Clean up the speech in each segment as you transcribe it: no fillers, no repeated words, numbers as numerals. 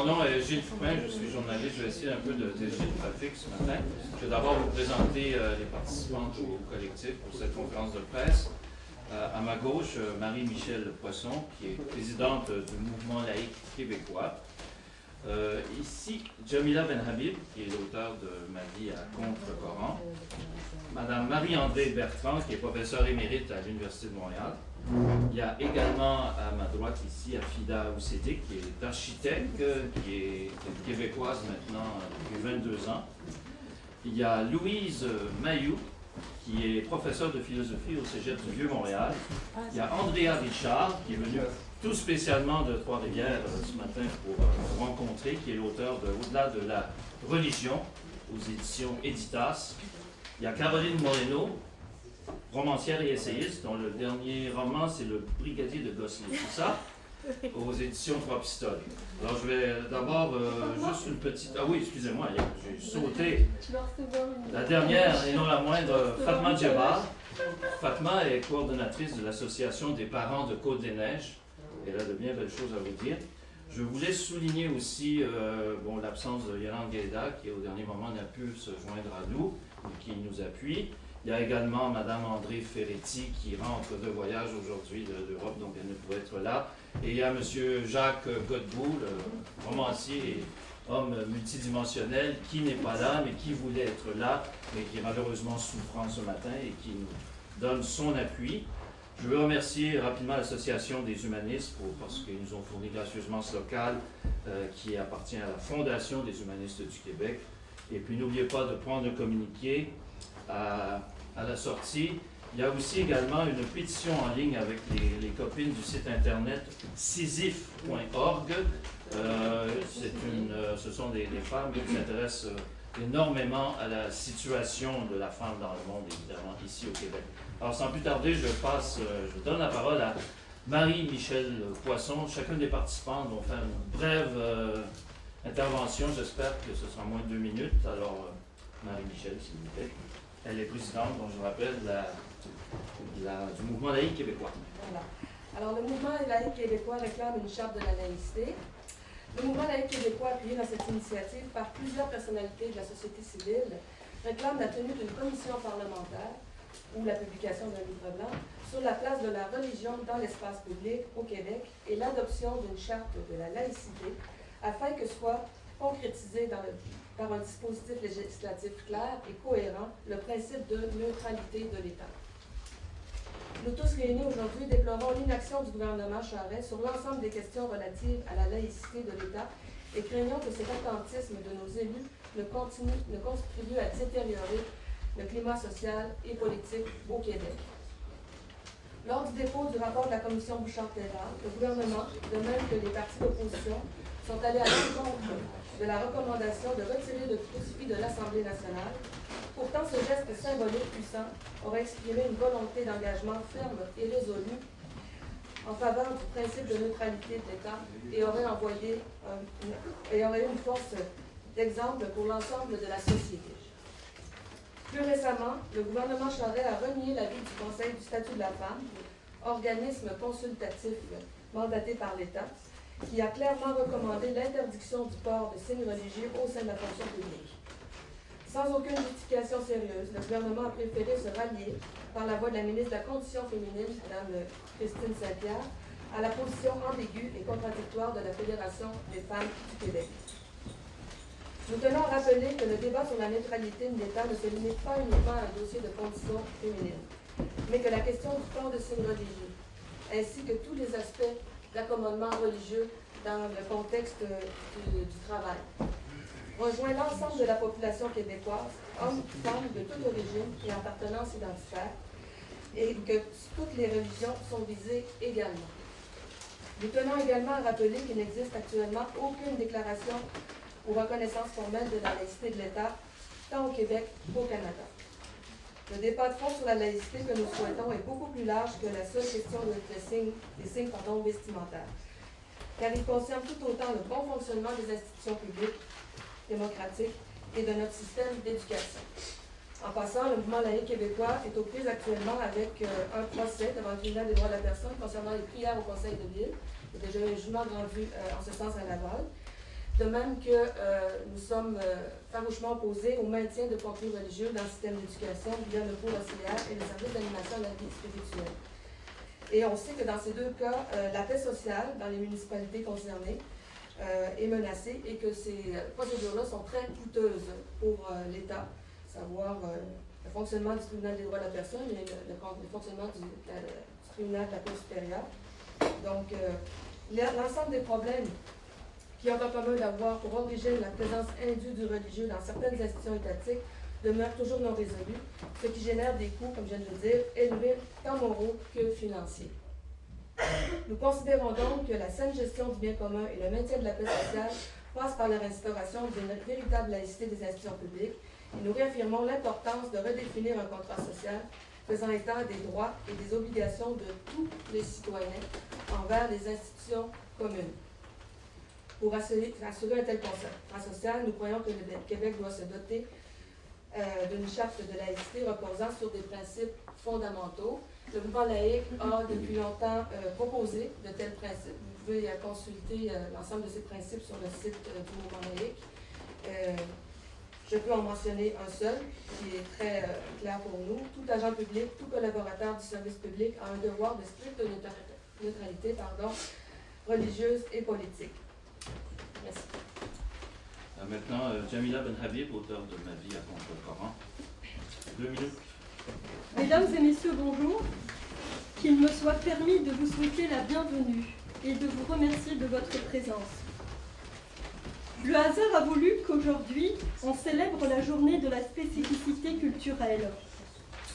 nom est Gilles Fouin, je suis journaliste. Je vais essayer un peu de dégager le trafic ce matin. Je vais d'abord vous présenter les participants au collectif pour cette conférence de presse. À ma gauche, Marie-Michel Poisson, qui est présidente du mouvement laïque québécois. Ici, Jamila Benhabib, qui est l'auteur de Ma vie à contre-Coran. Madame Marie-André Bertrand, qui est professeure émérite à l'Université de Montréal. Il y a également à ma droite ici Afida Oussédik, qui est architecte, qui est québécoise maintenant depuis 22 ans. Il y a Louise Mayou, qui est professeure de philosophie au Cégep du Vieux-Montréal. Il y a Andrea Richard, qui est venu tout spécialement de Trois-Rivières ce matin pour nous rencontrer, qui est l'auteur de Au-delà de la religion, aux éditions Editas. Il y a Caroline Moreno, romancière et essayiste, dont le dernier roman, c'est Le Brigadier de Gosselin, c'est ça? Aux éditions Trois Pistoles. Alors, je vais d'abord juste une petite... Ah oui, excusez-moi, j'ai sauté. La dernière, et non la moindre, Fatma Djebar. Fatma est coordonnatrice de l'Association des parents de Côte-des-Neiges. Elle a de bien belles choses à vous dire. Je voulais souligner aussi l'absence de Yolande Guéda, qui au dernier moment n'a pu se joindre à nous, mais qui nous appuie. Il y a également Mme André Ferretti qui rentre de voyage aujourd'hui d'Europe, donc elle ne pouvait être là. Et il y a M. Jacques Godbout, le romancier et homme multidimensionnel, qui n'est pas là, mais qui voulait être là, mais qui est malheureusement souffrant ce matin et qui nous donne son appui. Je veux remercier rapidement l'Association des humanistes parce qu'ils nous ont fourni gracieusement ce local qui appartient à la Fondation des humanistes du Québec. Et puis n'oubliez pas de prendre un communiqué à la sortie. Il y a aussi également une pétition en ligne avec les copines du site internet sisyphe.org. Ce sont des femmes qui s'intéressent énormément à la situation de la femme dans le monde, évidemment, ici au Québec. Alors, sans plus tarder, je donne la parole à Marie-Michel Poisson. Chacun des participants va faire une brève intervention. J'espère que ce sera moins de 2 minutes. Alors, Marie-Michel, s'il vous plaît. Elle est présidente, dont je rappelle, du mouvement laïque québécois. Voilà. Alors, le mouvement laïque québécois réclame une charte de la laïcité. Le mouvement laïque québécois, appuyé dans cette initiative par plusieurs personnalités de la société civile, réclame la tenue d'une commission parlementaire ou la publication d'un livre blanc sur la place de la religion dans l'espace public au Québec et l'adoption d'une charte de la laïcité afin que soit concrétisé par un dispositif législatif clair et cohérent le principe de neutralité de l'État. Nous tous réunis aujourd'hui déplorons l'inaction du gouvernement Charest sur l'ensemble des questions relatives à la laïcité de l'État et craignons que cet attentisme de nos élus ne contribue à détériorer le climat social et politique au Québec. Lors du dépôt du rapport de la commission Bouchard-Taylor, le gouvernement, de même que les partis d'opposition, sont allés à l'encontre de la recommandation de retirer le crucifix de l'Assemblée nationale. Pourtant, ce geste symbolique puissant aurait exprimé une volonté d'engagement ferme et résolue en faveur du principe de neutralité de l'État et aurait eu une force d'exemple pour l'ensemble de la société. Plus récemment, le gouvernement Charest a renié l'avis du Conseil du statut de la femme, organisme consultatif mandaté par l'État, qui a clairement recommandé l'interdiction du port de signes religieux au sein de la fonction publique. Sans aucune justification sérieuse, le gouvernement a préféré se rallier, par la voix de la ministre de la Condition féminine, Mme Christine Saint-Pierre, à la position ambiguë et contradictoire de la Fédération des femmes du Québec. Nous tenons à rappeler que le débat sur la neutralité de l'État ne se limite pas uniquement à un dossier de condition féminine, mais que la question du port de signes religieux, ainsi que tous les aspects d'accommodement religieux dans le contexte du travail, rejoint l'ensemble de la population québécoise, hommes, femmes de toute origine et appartenance identitaire, et que toutes les religions sont visées également. Nous tenons également à rappeler qu'il n'existe actuellement aucune déclaration ou reconnaissance formelle de la laïcité de l'État, tant au Québec qu'au Canada. Le débat de fond sur la laïcité que nous souhaitons est beaucoup plus large que la seule question des signes vestimentaires, car il concerne tout autant le bon fonctionnement des institutions publiques, démocratiques et de notre système d'éducation. En passant, le mouvement laïque québécois est aux prises actuellement avec un procès devant le tribunal des droits de la personne concernant les prières au conseil de ville. Il y a déjà eu un jugement rendu en ce sens à Laval. de même que nous sommes farouchement opposés au maintien de contenus religieux dans le système d'éducation via le cours auxiliaire et le service d'animation de la vie spirituelle. Et on sait que dans ces deux cas, la paix sociale dans les municipalités concernées est menacée et que ces procédures-là sont très coûteuses pour l'État, savoir le fonctionnement du tribunal des droits de la personne et le fonctionnement du tribunal de la Cour supérieure. Donc, l'ensemble des problèmes qui ont en commun d'avoir pour origine la présence indue du religieux dans certaines institutions étatiques demeurent toujours non résolus, ce qui génère des coûts, comme je viens de le dire, élevés tant moraux que financiers. Nous considérons donc que la saine gestion du bien commun et le maintien de la paix sociale passent par la restauration d'une véritable laïcité des institutions publiques et nous réaffirmons l'importance de redéfinir un contrat social faisant état des droits et des obligations de tous les citoyens envers les institutions communes. Pour assurer un tel contrat social, nous croyons que le Québec doit se doter d'une charte de laïcité reposant sur des principes fondamentaux. Le mouvement laïque a depuis longtemps proposé de tels principes. Vous pouvez consulter l'ensemble de ces principes sur le site du mouvement laïque. Je peux en mentionner un seul, qui est très clair pour nous. Tout agent public, tout collaborateur du service public a un devoir de stricte neutralité religieuse et politique. Merci. Maintenant, Jamila Benhabib, auteur de Ma vie à contre le Coran. 2 minutes. Mesdames et messieurs, bonjour. Qu'il me soit permis de vous souhaiter la bienvenue et de vous remercier de votre présence. Le hasard a voulu qu'aujourd'hui, on célèbre la journée de la spécificité culturelle.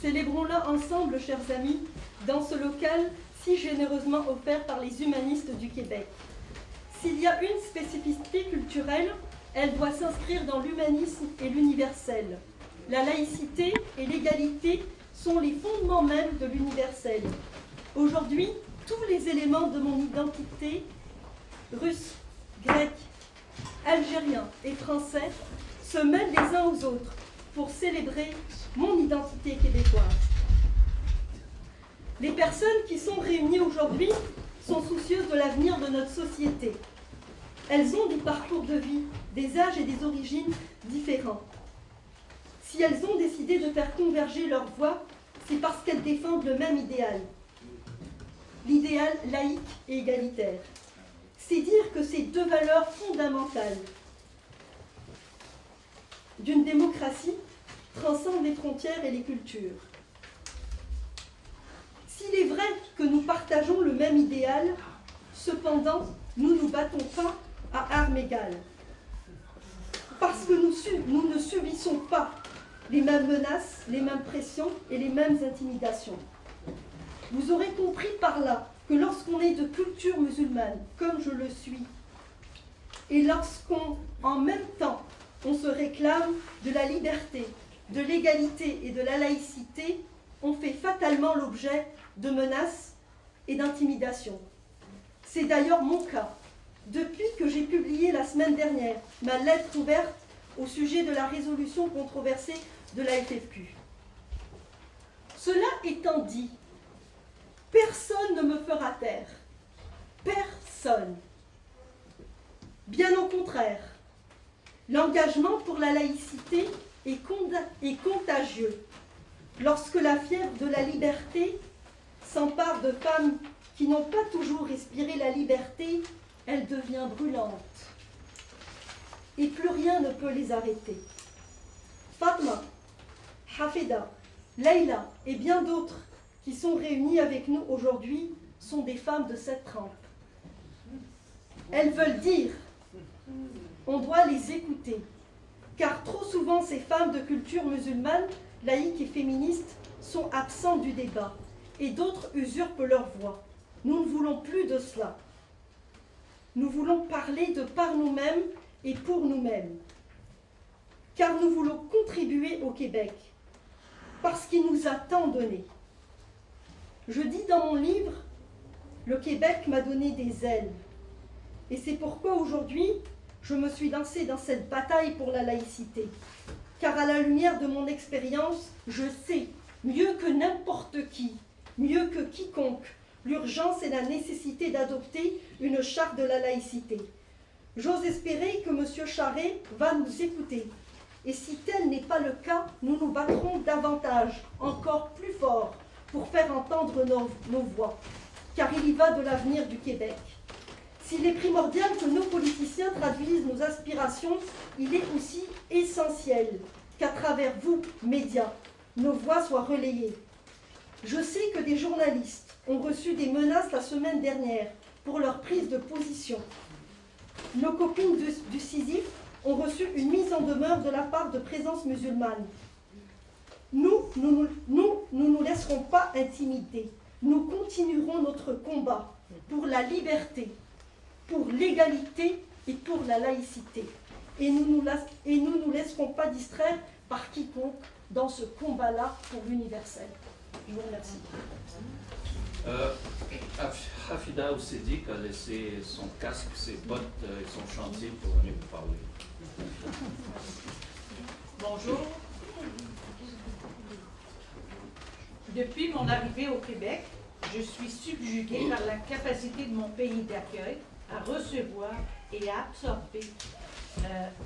Célébrons-la ensemble, chers amis, dans ce local si généreusement offert par les humanistes du Québec. S'il y a une spécificité culturelle, elle doit s'inscrire dans l'humanisme et l'universel. La laïcité et l'égalité sont les fondements mêmes de l'universel. Aujourd'hui, tous les éléments de mon identité, russe, grec, algérien et français, se mêlent les uns aux autres pour célébrer mon identité québécoise. Les personnes qui sont réunies aujourd'hui sont soucieuses de l'avenir de notre société. Elles ont des parcours de vie, des âges et des origines différents. Si elles ont décidé de faire converger leurs voix, c'est parce qu'elles défendent le même idéal. L'idéal laïque et égalitaire. C'est dire que ces deux valeurs fondamentales d'une démocratie transcendent les frontières et les cultures. S'il est vrai que nous partageons le même idéal, cependant, nous ne nous battons pas à armes égales. Parce que nous ne subissons pas les mêmes menaces, les mêmes pressions et les mêmes intimidations. Vous aurez compris par là que lorsqu'on est de culture musulmane, comme je le suis, et en même temps, on se réclame de la liberté, de l'égalité et de la laïcité, on fait fatalement l'objet de menaces et d'intimidations. C'est d'ailleurs mon cas. Depuis que j'ai publié la semaine dernière ma lettre ouverte au sujet de la résolution controversée de la FFQ. Cela étant dit, personne ne me fera taire. Personne. Bien au contraire, l'engagement pour la laïcité est contagieux. Lorsque la fièvre de la liberté s'empare de femmes qui n'ont pas toujours respiré la liberté, elle devient brûlante. Et plus rien ne peut les arrêter. Fatma, Hafeda, Leïla et bien d'autres qui sont réunis avec nous aujourd'hui sont des femmes de cette trempe. Elles veulent dire, on doit les écouter, car trop souvent ces femmes de culture musulmane, laïque et féministe sont absentes du débat et d'autres usurpent leur voix. Nous ne voulons plus de cela. Nous voulons parler de par nous-mêmes et pour nous-mêmes, car nous voulons contribuer au Québec, parce qu'il nous a tant donné. Je dis dans mon livre, le Québec m'a donné des ailes, et c'est pourquoi aujourd'hui, je me suis lancée dans cette bataille pour la laïcité, car à la lumière de mon expérience, je sais, mieux que n'importe qui, mieux que quiconque, l'urgence et la nécessité d'adopter une charte de la laïcité. J'ose espérer que M. Charest va nous écouter. Et si tel n'est pas le cas, nous nous battrons davantage, encore plus fort, pour faire entendre nos voix. Car il y va de l'avenir du Québec. S'il est primordial que nos politiciens traduisent nos aspirations, il est aussi essentiel qu'à travers vous, médias, nos voix soient relayées. Je sais que des journalistes ont reçu des menaces la semaine dernière pour leur prise de position. Nos copines du CISIF ont reçu une mise en demeure de la part de Présence musulmane. Nous nous laisserons pas intimider. Nous continuerons notre combat pour la liberté, pour l'égalité et pour la laïcité. Et nous nous laisserons pas distraire par quiconque dans ce combat-là pour l'universel. Je vous remercie. Hafida Oussedik a laissé son casque, ses bottes et son chantier pour venir vous parler. Bonjour. Depuis mon arrivée au Québec, je suis subjuguée par la capacité de mon pays d'accueil à recevoir et à absorber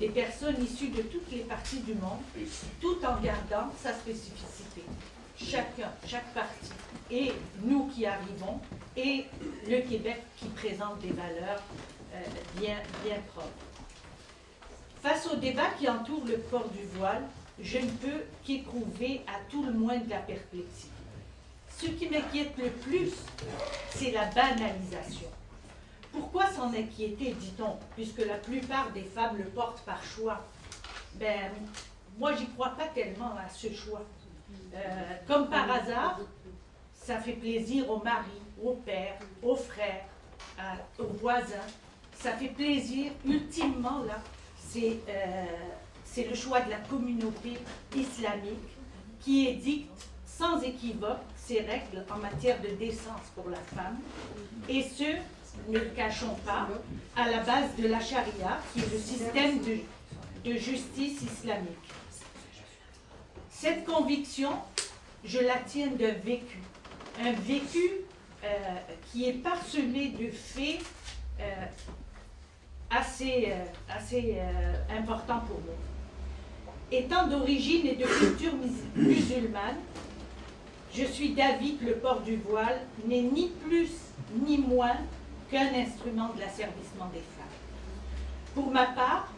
des personnes issues de toutes les parties du monde, tout en gardant sa spécificité. Chaque partie, et nous qui arrivons, et le Québec qui présente des valeurs bien propres. Face au débat qui entoure le port du voile, je ne peux qu'éprouver à tout le moins de la perplexité. Ce qui m'inquiète le plus, c'est la banalisation. Pourquoi s'en inquiéter, dit-on, puisque la plupart des femmes le portent par choix? Ben, moi, j'y crois pas tellement à ce choix. Comme par hasard, ça fait plaisir aux maris, aux pères, aux frères, aux voisins. Ça fait plaisir, ultimement, là, c'est le choix de la communauté islamique qui édicte sans équivoque ses règles en matière de décence pour la femme, et ce, ne le cachons pas, à la base de la charia, qui est le système de justice islamique. Cette conviction, je la tiens d'un vécu. Un vécu qui est parsemé de faits assez importants pour moi. Étant d'origine et de culture musulmane, je suis d'avis que le port du voile n'est ni plus ni moins qu'un instrument de l'asservissement des femmes. Pour ma part,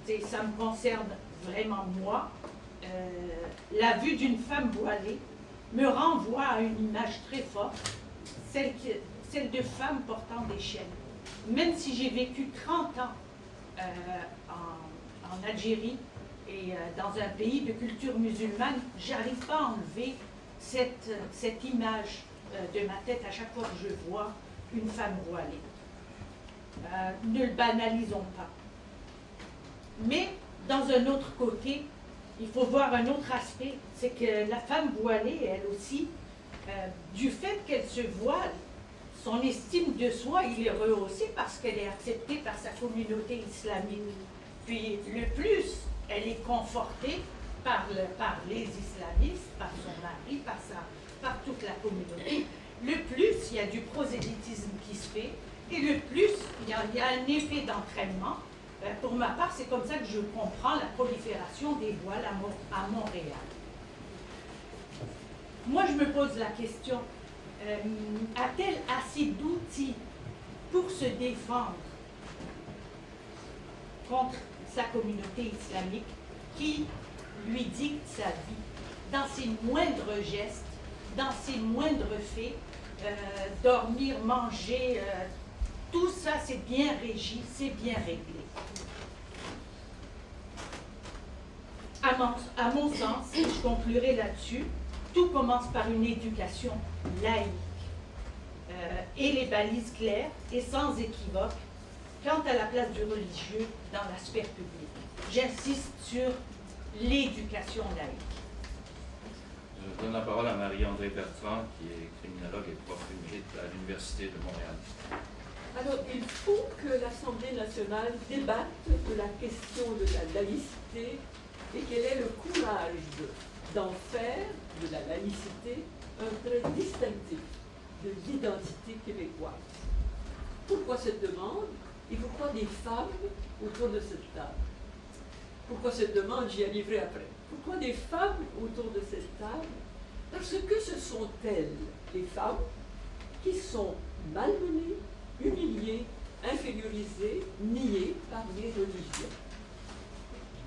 et ça me concerne vraiment moi, la vue d'une femme voilée me renvoie à une image très forte, celle de femmes portant des chaînes. Même si j'ai vécu 30 ans en Algérie et dans un pays de culture musulmane, j'arrive pas à enlever cette image de ma tête à chaque fois que je vois une femme voilée. Ne le banalisons pas. Mais dans un autre côté, il faut voir un autre aspect, c'est que la femme voilée, elle aussi, du fait qu'elle se voile, son estime de soi, il est rehaussé parce qu'elle est acceptée par sa communauté islamique. Puis le plus, elle est confortée par les islamistes, par son mari, par toute la communauté. Le plus, il y a du prosélytisme qui se fait, et le plus, il y a un effet d'entraînement. Pour ma part, c'est comme ça que je comprends la prolifération des voiles à Montréal. Moi, je me pose la question, a-t-elle assez d'outils pour se défendre contre sa communauté islamique qui lui dicte sa vie, dans ses moindres gestes, dans ses moindres faits, dormir, manger, tout ça c'est bien régi, c'est bien réglé. À mon sens, et je conclurai là-dessus, tout commence par une éducation laïque et les balises claires et sans équivoque quant à la place du religieux dans la sphère publique. J'insiste sur l'éducation laïque. Je donne la parole à Marie-André Bertrand, qui est criminologue et prof émérite à l'Université de Montréal. Alors, il faut que l'Assemblée nationale débatte de la question de la laïcité et qu'elle ait le courage d'en faire de la laïcité un trait distinctif de l'identité québécoise. Pourquoi cette demande? Et pourquoi des femmes autour de cette table? Pourquoi cette demande? J'y arriverai après. Pourquoi des femmes autour de cette table? Parce que ce sont elles, les femmes, qui sont malmenées, humiliées, infériorisées, niées par les religions.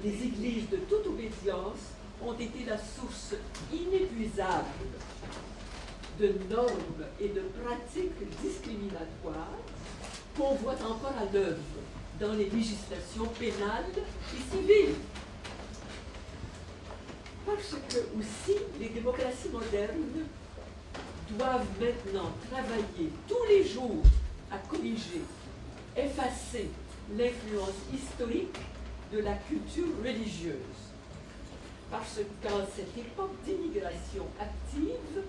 Les églises de toute obédience ont été la source inépuisable de normes et de pratiques discriminatoires qu'on voit encore à l'œuvre dans les législations pénales et civiles. Parce que aussi les démocraties modernes doivent maintenant travailler tous les jours à corriger, effacer l'influence historique de la culture religieuse. Parce qu'en cette époque d'immigration active,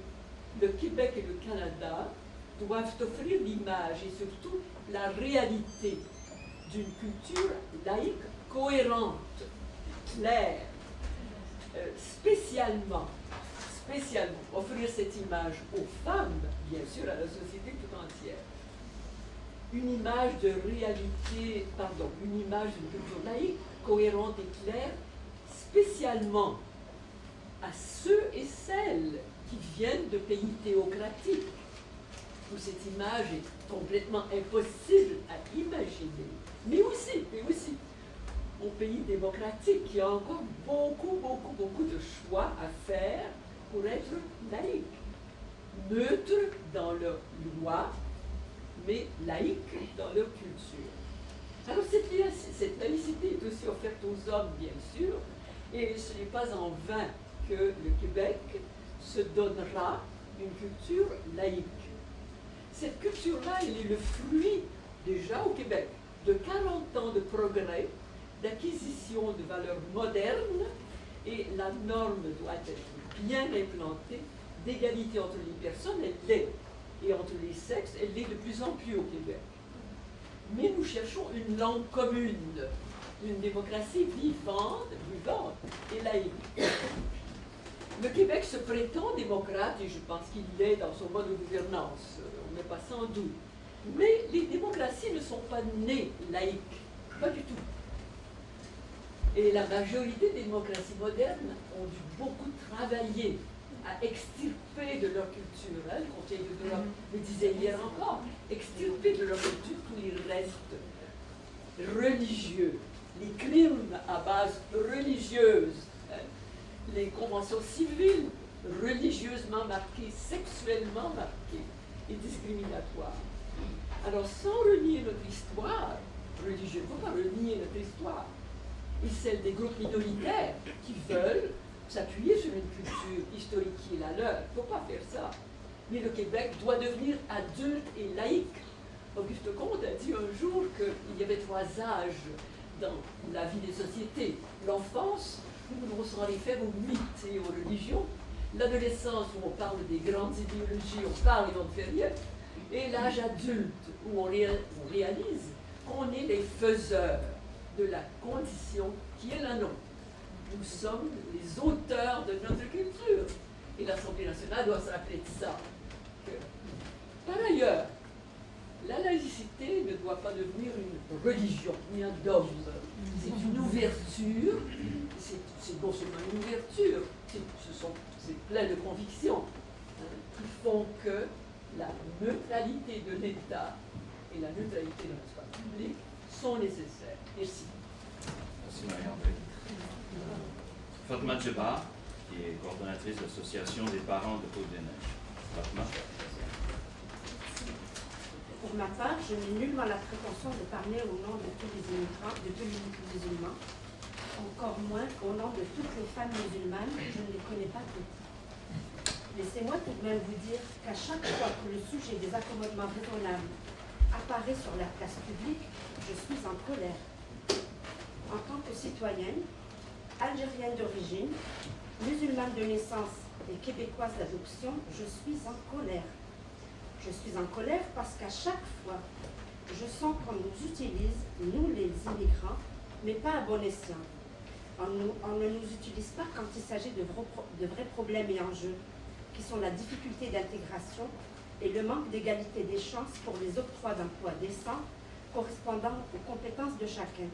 le Québec et le Canada doivent offrir l'image et surtout la réalité d'une culture laïque cohérente, claire, spécialement offrir cette image aux femmes, bien sûr à la société tout entière. Une image de réalité, une image d'une culture laïque, cohérente et claire, spécialement à ceux et celles qui viennent de pays théocratiques, où cette image est complètement impossible à imaginer, mais aussi au pays démocratique qui a encore beaucoup de choix à faire pour être laïque, neutre dans leurs lois, mais laïque dans leur culture. Alors cette laïcité est aussi offerte aux hommes, bien sûr, et ce n'est pas en vain que le Québec se donnera une culture laïque. Cette culture-là, elle est le fruit, déjà au Québec, de 40 ans de progrès, d'acquisition de valeurs modernes, et la norme doit être bien implantée, d'égalité entre les personnes, elle l'est, et entre les sexes, elle l'est de plus en plus au Québec. Mais nous cherchons une langue commune, une démocratie vivante et laïque. Le Québec se prétend démocrate, et je pense qu'il l'est dans son mode de gouvernance, on n'est pas sans doute. Mais les démocraties ne sont pas nées laïques, pas du tout. Et la majorité des démocraties modernes ont dû beaucoup travailler à extirper de leur culture, le Conseil de l'Europe le disait hier encore, extirper de leur culture tous les restes religieux, les crimes à base religieuse, les conventions civiles religieusement marquées, sexuellement marquées et discriminatoires. Alors, sans renier notre histoire religieuse, il ne faut pas renier notre histoire, et celle des groupes minoritaires qui veulent s'appuyer sur une culture historique qui est la leur. Il ne faut pas faire ça. Mais le Québec doit devenir adulte et laïque. Auguste Comte a dit un jour qu'il y avait 3 âges dans la vie des sociétés. L'enfance, où on s'en réfère aux mythes et aux religions. L'adolescence, où on parle des grandes idéologies, on parle et on ne fait rien. Et l'âge adulte, où on réalise qu'on est les faiseurs de la condition qui est la nôtre. Nous sommes les auteurs de notre culture. Et l'Assemblée nationale doit se rappeler de ça. Par ailleurs, la laïcité ne doit pas devenir une religion, ni un dogme. C'est une ouverture, c'est non seulement une ouverture, c'est plein de convictions qui font que la neutralité de l'État et la neutralité de l'espace public sont nécessaires. Merci. Merci Marie-André. Fatma Djebbar, qui est coordonnatrice de l'Association des parents de Côte-des-Neiges. Fatma. Pour ma part, je n'ai nullement la prétention de parler au nom de tous les immigrants, de tous les musulmans, encore moins au nom de toutes les femmes musulmanes, je ne les connais pas toutes. Laissez-moi tout de même vous dire qu'à chaque fois que le sujet des accommodements raisonnables apparaît sur la place publique, je suis en colère. En tant que citoyenne, algérienne d'origine, musulmane de naissance et québécoise d'adoption, je suis en colère. Je suis en colère parce qu'à chaque fois, je sens qu'on nous utilise, nous les immigrants, mais pas à bon escient. On ne nous utilise pas quand il s'agit de vrais problèmes et enjeux, qui sont la difficulté d'intégration et le manque d'égalité des chances pour les octrois d'emplois décents correspondant aux compétences de chacun.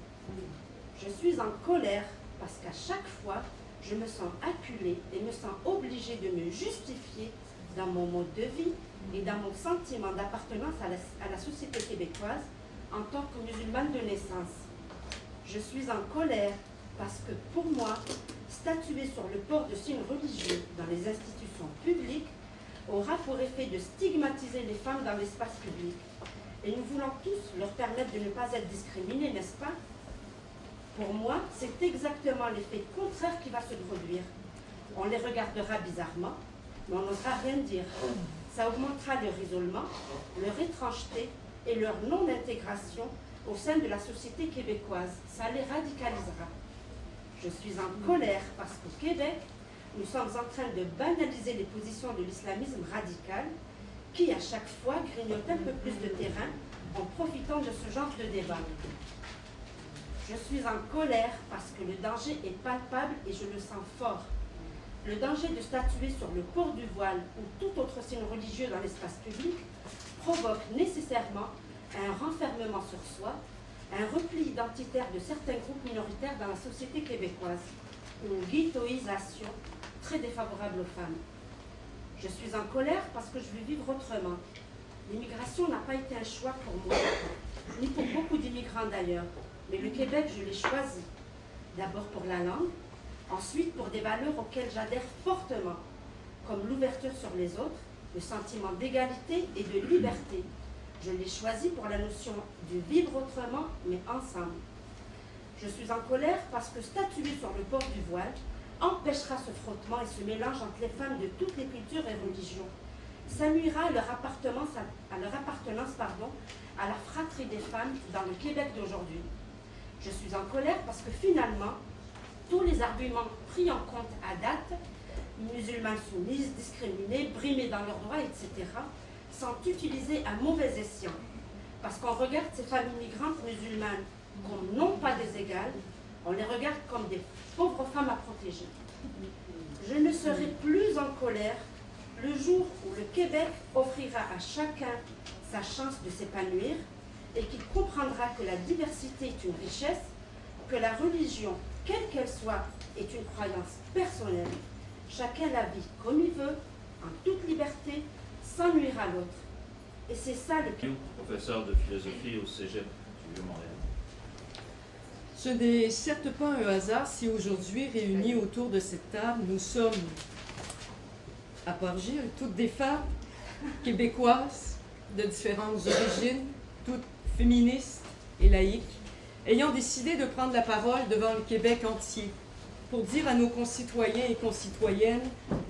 Je suis en colère parce qu'à chaque fois, je me sens acculée et me sens obligée de me justifier dans mon mode de vie et dans mon sentiment d'appartenance à la société québécoise en tant que musulmane de naissance. Je suis en colère parce que pour moi, statuer sur le port de signes religieux dans les institutions publiques aura pour effet de stigmatiser les femmes dans l'espace public. Et nous voulons tous leur permettre de ne pas être discriminées, n'est-ce pas? Pour moi, c'est exactement l'effet contraire qui va se produire. On les regardera bizarrement, mais on n'osera rien dire. Ça augmentera leur isolement, leur étrangeté et leur non-intégration au sein de la société québécoise. Ça les radicalisera. Je suis en colère parce qu'au Québec, nous sommes en train de banaliser les positions de l'islamisme radical qui, à chaque fois, grignote un peu plus de terrain en profitant de ce genre de débat. Je suis en colère parce que le danger est palpable et je le sens fort. Le danger de statuer sur le port du voile ou tout autre signe religieux dans l'espace public provoque nécessairement un renfermement sur soi, un repli identitaire de certains groupes minoritaires dans la société québécoise, une ghettoisation très défavorable aux femmes. Je suis en colère parce que je veux vivre autrement. L'immigration n'a pas été un choix pour moi, ni pour beaucoup d'immigrants d'ailleurs, mais le Québec, je l'ai choisi. D'abord pour la langue, ensuite pour des valeurs auxquelles j'adhère fortement, comme l'ouverture sur les autres, le sentiment d'égalité et de liberté. Je l'ai choisi pour la notion de vivre autrement, mais ensemble. Je suis en colère parce que statuer sur le port du voile empêchera ce frottement et ce mélange entre les femmes de toutes les cultures et religions. Ça nuira à leur appartenance, à la fratrie des femmes dans le Québec d'aujourd'hui. Je suis en colère parce que finalement, tous les arguments pris en compte à date, musulmanes soumises, discriminées, brimées dans leurs droits, etc., sont utilisés à mauvais escient. Parce qu'on regarde ces femmes immigrantes musulmanes comme non pas des égales, on les regarde comme des pauvres femmes à protéger. Je ne serai plus en colère le jour où le Québec offrira à chacun sa chance de s'épanouir et qu'il comprendra que la diversité est une richesse, que la religion, quelle qu'elle soit, est une croyance personnelle. Chacun la vit comme il veut, en toute liberté, sans nuire à l'autre. Et c'est ça le... Professeur de philosophie au Cégep du Vieux-Montréal. Ce n'est certes pas un hasard si aujourd'hui, réunis autour de cette table, nous sommes, à part Gilles, toutes des femmes québécoises de différentes origines, toutes féministes et laïques, ayant décidé de prendre la parole devant le Québec entier pour dire à nos concitoyens et concitoyennes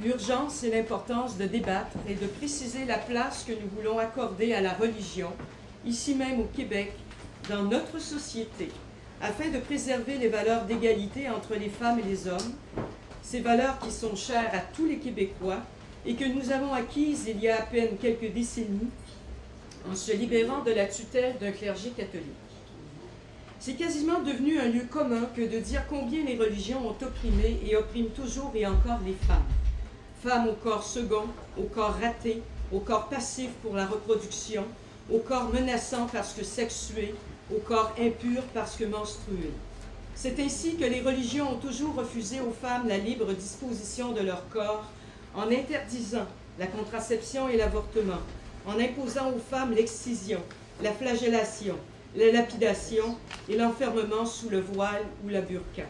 l'urgence et l'importance de débattre et de préciser la place que nous voulons accorder à la religion, ici même au Québec, dans notre société, afin de préserver les valeurs d'égalité entre les femmes et les hommes, ces valeurs qui sont chères à tous les Québécois et que nous avons acquises il y a à peine quelques décennies en se libérant de la tutelle d'un clergé catholique. C'est quasiment devenu un lieu commun que de dire combien les religions ont opprimé et oppriment toujours et encore les femmes. Femmes au corps second, au corps raté, au corps passif pour la reproduction, au corps menaçant parce que sexué, au corps impur parce que menstrué. C'est ainsi que les religions ont toujours refusé aux femmes la libre disposition de leur corps en interdisant la contraception et l'avortement, en imposant aux femmes l'excision, la flagellation, la lapidation et l'enfermement sous le voile ou la burqa.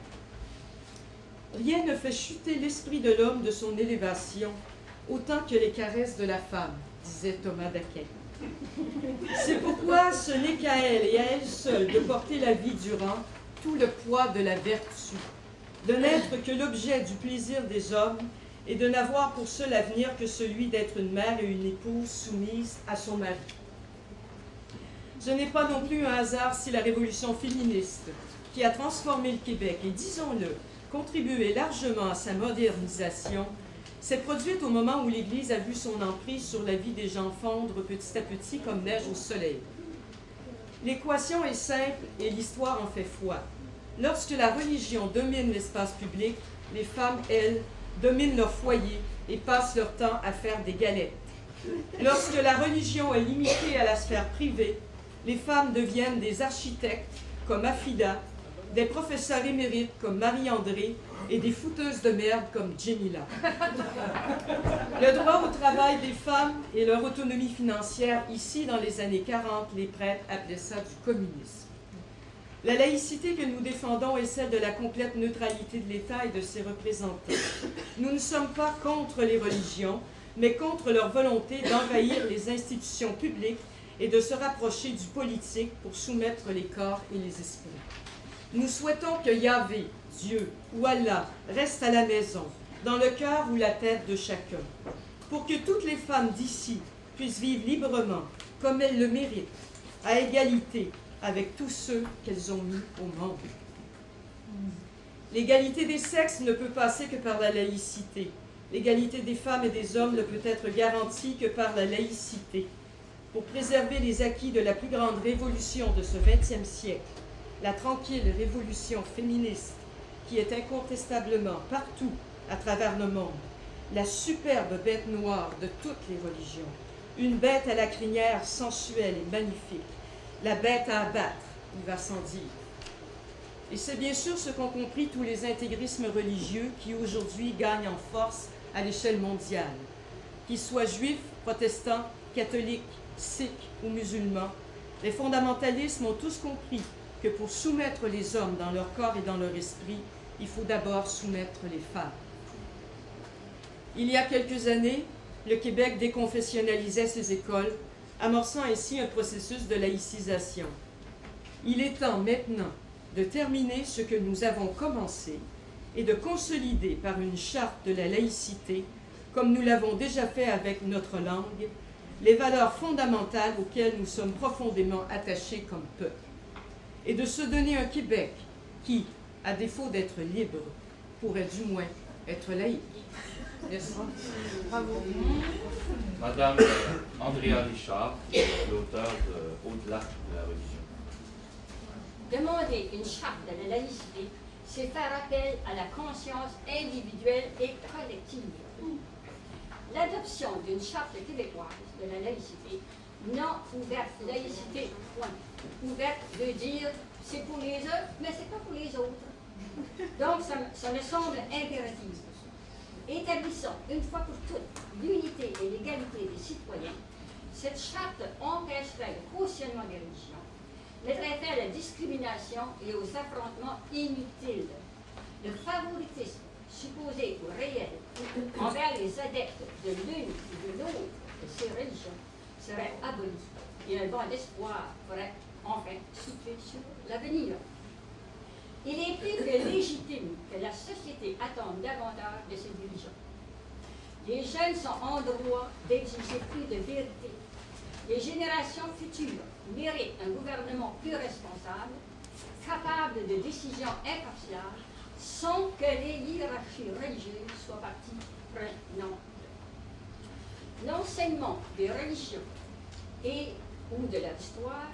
Rien ne fait chuter l'esprit de l'homme de son élévation autant que les caresses de la femme, disait Thomas d'Aquin. C'est pourquoi ce n'est qu'à elle et à elle seule de porter la vie durant tout le poids de la vertu, de n'être que l'objet du plaisir des hommes et de n'avoir pour seul avenir que celui d'être une mère et une épouse soumise à son mari. Ce n'est pas non plus un hasard si la révolution féministe, qui a transformé le Québec et, disons-le, contribué largement à sa modernisation, s'est produite au moment où l'Église a vu son emprise sur la vie des gens fondre petit à petit comme neige au soleil. L'équation est simple et l'histoire en fait foi. Lorsque la religion domine l'espace public, les femmes, elles, dominent leur foyer et passent leur temps à faire des galettes. Lorsque la religion est limitée à la sphère privée, les femmes deviennent des architectes comme Afida, des professeurs émérites comme Marie-André et des fouteuses de merde comme Jamila. Le droit au travail des femmes et leur autonomie financière, ici dans les années 40, les prêtres appelaient ça du communisme. La laïcité que nous défendons est celle de la complète neutralité de l'État et de ses représentants. Nous ne sommes pas contre les religions, mais contre leur volonté d'envahir les institutions publiques et de se rapprocher du politique pour soumettre les corps et les esprits. Nous souhaitons que Yahvé, Dieu ou Allah reste à la maison, dans le cœur ou la tête de chacun, pour que toutes les femmes d'ici puissent vivre librement, comme elles le méritent, à égalité avec tous ceux qu'elles ont mis au monde. L'égalité des sexes ne peut passer que par la laïcité. L'égalité des femmes et des hommes ne peut être garantie que par la laïcité. Pour préserver les acquis de la plus grande révolution de ce XXe siècle, la tranquille révolution féministe qui est incontestablement partout à travers le monde, la superbe bête noire de toutes les religions, une bête à la crinière sensuelle et magnifique, la bête à abattre, il va sans dire. Et c'est bien sûr ce qu'ont compris tous les intégrismes religieux qui aujourd'hui gagnent en force à l'échelle mondiale. Qu'ils soient juifs, protestants, catholiques, sikhs ou musulmans, les fondamentalismes ont tous compris que pour soumettre les hommes dans leur corps et dans leur esprit, il faut d'abord soumettre les femmes. Il y a quelques années, le Québec déconfessionnalisait ses écoles, amorçant ainsi un processus de laïcisation. Il est temps maintenant de terminer ce que nous avons commencé et de consolider par une charte de la laïcité, comme nous l'avons déjà fait avec notre langue, les valeurs fondamentales auxquelles nous sommes profondément attachés comme peuple, et de se donner un Québec qui, à défaut d'être libre, pourrait du moins être laïque. Merci. Bravo. Madame Andrea Richard, l'auteur de Au-delà de la religion. Demander une charte de la laïcité, c'est faire appel à la conscience individuelle et collective. L'adoption d'une charte québécoise de la laïcité, non ouverte laïcité, point. Ouverte veut dire c'est pour les uns, mais c'est pas pour les autres. Donc ça me semble impératif. Établissons une fois pour toutes l'unité et l'égalité des citoyens. Cette charte empêcherait le cautionnement des religions, mettrait fin à la discrimination et aux affrontements inutiles. Le favoritisme supposé ou réel envers les adeptes de l'une ou de l'autre de ces religions serait aboli et un vent d'espoir pourrait enfin souffler sur l'avenir. Il est plus que légitime que la société attende davantage de ces dirigeants. Les jeunes sont en droit d'exiger plus de vérité. Les générations futures méritent un gouvernement plus responsable, capable de décisions impartiales, sans que les hiérarchies religieuses soient partie prenante. L'enseignement des religions et ou de leur histoire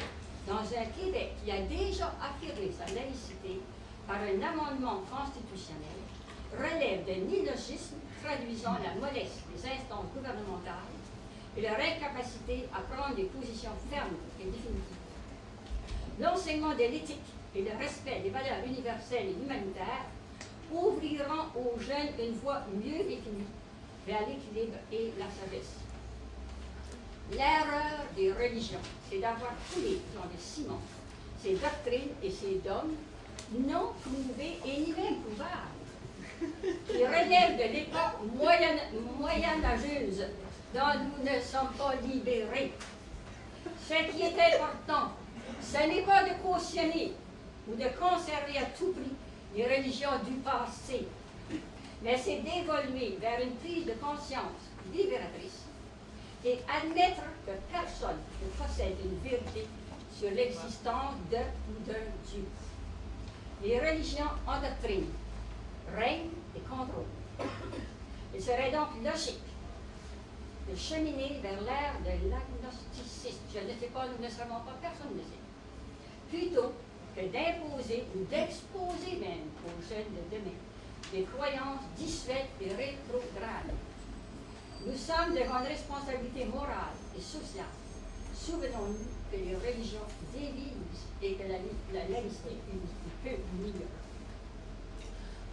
dans un Québec qui a déjà affirmé sa laïcité par un amendement constitutionnel relève d'un illogisme traduisant la mollesse des instances gouvernementales et leur incapacité à prendre des positions fermes et définitives. L'enseignement de l'éthique et le respect des valeurs universelles et humanitaires ouvriront aux jeunes une voie mieux définie vers l'équilibre et la sagesse. L'erreur des religions, c'est d'avoir coulé dans le ciment ces doctrines et ces dogmes non prouvés et ni même prouvables, qui relèvent de l'époque moyenâgeuse dont nous ne sommes pas libérés. Ce qui est important, ce n'est pas de cautionner ou de conserver à tout prix les religions du passé, mais c'est d'évoluer vers une prise de conscience libératrice et admettre que personne ne possède une vérité sur l'existence de ou d'un Dieu. Les religions endoctrinent, règnent et contrôlent. Il serait donc logique de cheminer vers l'ère de l'agnosticisme. Je ne sais pas, nous ne savons pas, personne ne sait. Plutôt que d'imposer ou d'exposer même aux jeunes de demain des croyances dissuètes et rétrogrades. Nous sommes devant une responsabilité morale et sociale. Souvenons-nous que les religions divisent et que la laïcité peut unir.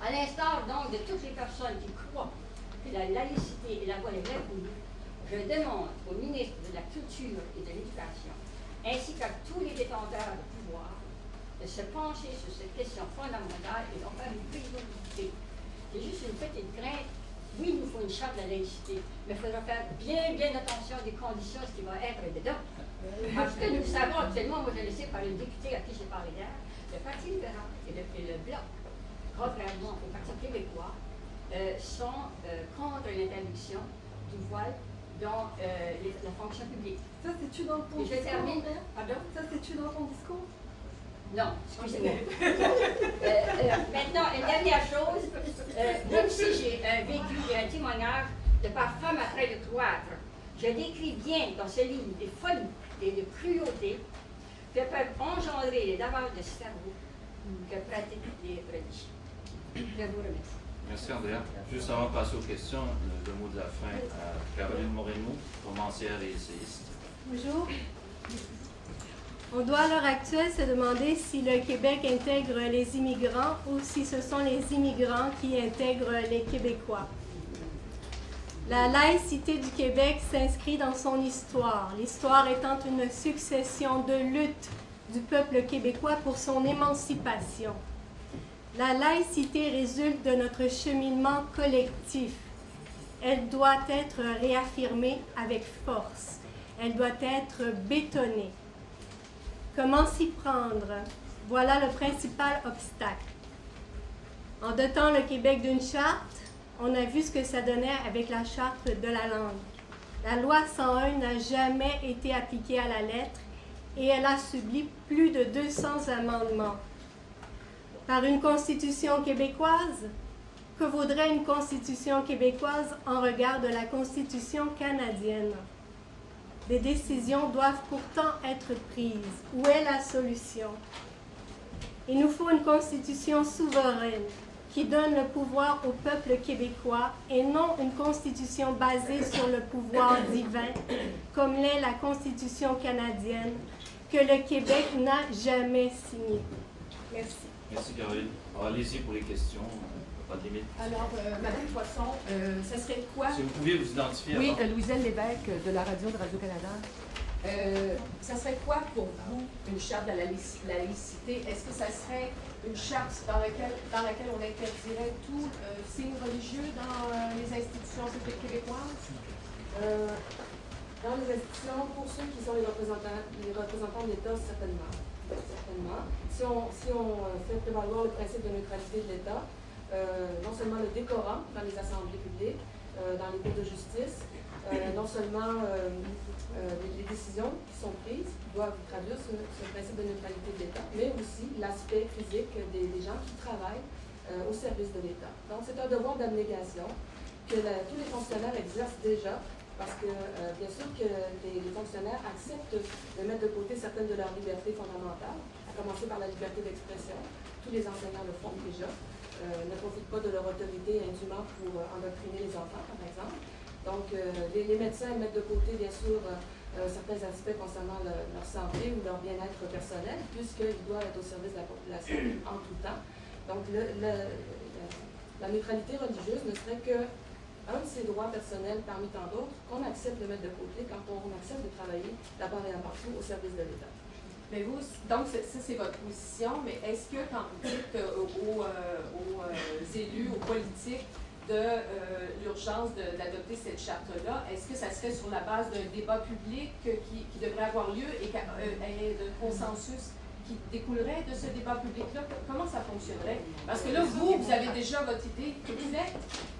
À l'instar donc de toutes les personnes qui croient que la laïcité est la voie des révolus, je demande au ministre de la Culture et de l'Éducation, ainsi qu'à tous les détenteurs de pouvoir, de se pencher sur cette question fondamentale et d'en faire une priorité. J'ai juste une petite crainte. Oui, il nous faut une charte de la laïcité, mais il faudra faire bien attention des conditions, ce qui va être dedans. Parce que nous savons actuellement, moi je le sais par le député à qui j'ai parlé hier, le Parti libéral et le Bloc, contrairement au Parti québécois, sont contre l'interdiction du voile dans la fonction publique. Ça, c'est-tu dans ton Et je discours? termine. Pardon? Ça, c'est-tu dans ton discours? Non, excusez-moi. Maintenant, une dernière chose. Même si j'ai vécu un témoignage de par femme après le cloître, je décris bien dans ce livre des folies et des cruautés que peuvent engendrer les lavages de cerveau que pratiquent les religions. Je vous remercie. Merci Andrea. Juste avant de passer aux questions, le mot de la fin à Caroline Moreno, romancière et essayiste. Bonjour. On doit à l'heure actuelle se demander si le Québec intègre les immigrants ou si ce sont les immigrants qui intègrent les Québécois. La laïcité du Québec s'inscrit dans son histoire, l'histoire étant une succession de luttes du peuple québécois pour son émancipation. La laïcité résulte de notre cheminement collectif. Elle doit être réaffirmée avec force. Elle doit être bétonnée. Comment s'y prendre? Voilà le principal obstacle. En dotant le Québec d'une charte, on a vu ce que ça donnait avec la charte de la langue. La loi 101 n'a jamais été appliquée à la lettre et elle a subi plus de 200 amendements. Par une constitution québécoise? Que vaudrait une constitution québécoise en regard de la constitution canadienne? Des décisions doivent pourtant être prises. Où est la solution? Il nous faut une constitution souveraine qui donne le pouvoir au peuple québécois et non une constitution basée sur le pouvoir divin comme l'est la constitution canadienne que le Québec n'a jamais signée. Merci. Merci Caroline. Alors, allez-y pour les questions. Pas de limite. Alors, Madame Poisson, ça serait quoi? Si vous pouviez vous identifier Oui, avant. Louiselle Lévesque de la radio de Radio-Canada. Ça serait quoi pour vous une charte de la laïcité? Est-ce que ça serait une charte dans laquelle on interdirait tout signe religieux dans les institutions québécoises? Dans les institutions, pour ceux qui sont les représentants de l'État, certainement. Si on fait prévaloir le principe de neutralité de l'État, non seulement le décorum dans les assemblées publiques, dans les cours de justice, non seulement les décisions qui sont prises doivent traduire ce principe de neutralité de l'État, mais aussi l'aspect physique des gens qui travaillent au service de l'État. Donc c'est un devoir d'abnégation que tous les fonctionnaires exercent déjà, parce que bien sûr que les fonctionnaires acceptent de mettre de côté certaines de leurs libertés fondamentales, à commencer par la liberté d'expression. Tous les enseignants le font déjà. Ne profitent pas de leur autorité indûment pour endoctriner les enfants, par exemple. Donc, les médecins mettent de côté, bien sûr, certains aspects concernant leur santé ou leur bien-être personnel, puisqu'ils doivent être au service de la population en tout temps. Donc, la neutralité religieuse ne serait qu'un de ces droits personnels parmi tant d'autres qu'on accepte de mettre de côté quand on accepte de travailler d'abord et avant tout au service de l'État. Mais vous, donc ça c'est votre position, mais est-ce que quand vous dites aux élus, aux politiques de l'urgence d'adopter cette charte-là, est-ce que ça serait sur la base d'un débat public qui devrait avoir lieu et d'un consensus qui découlerait de ce débat public-là? Comment ça fonctionnerait? Parce que là, vous avez déjà votre idée toute faite,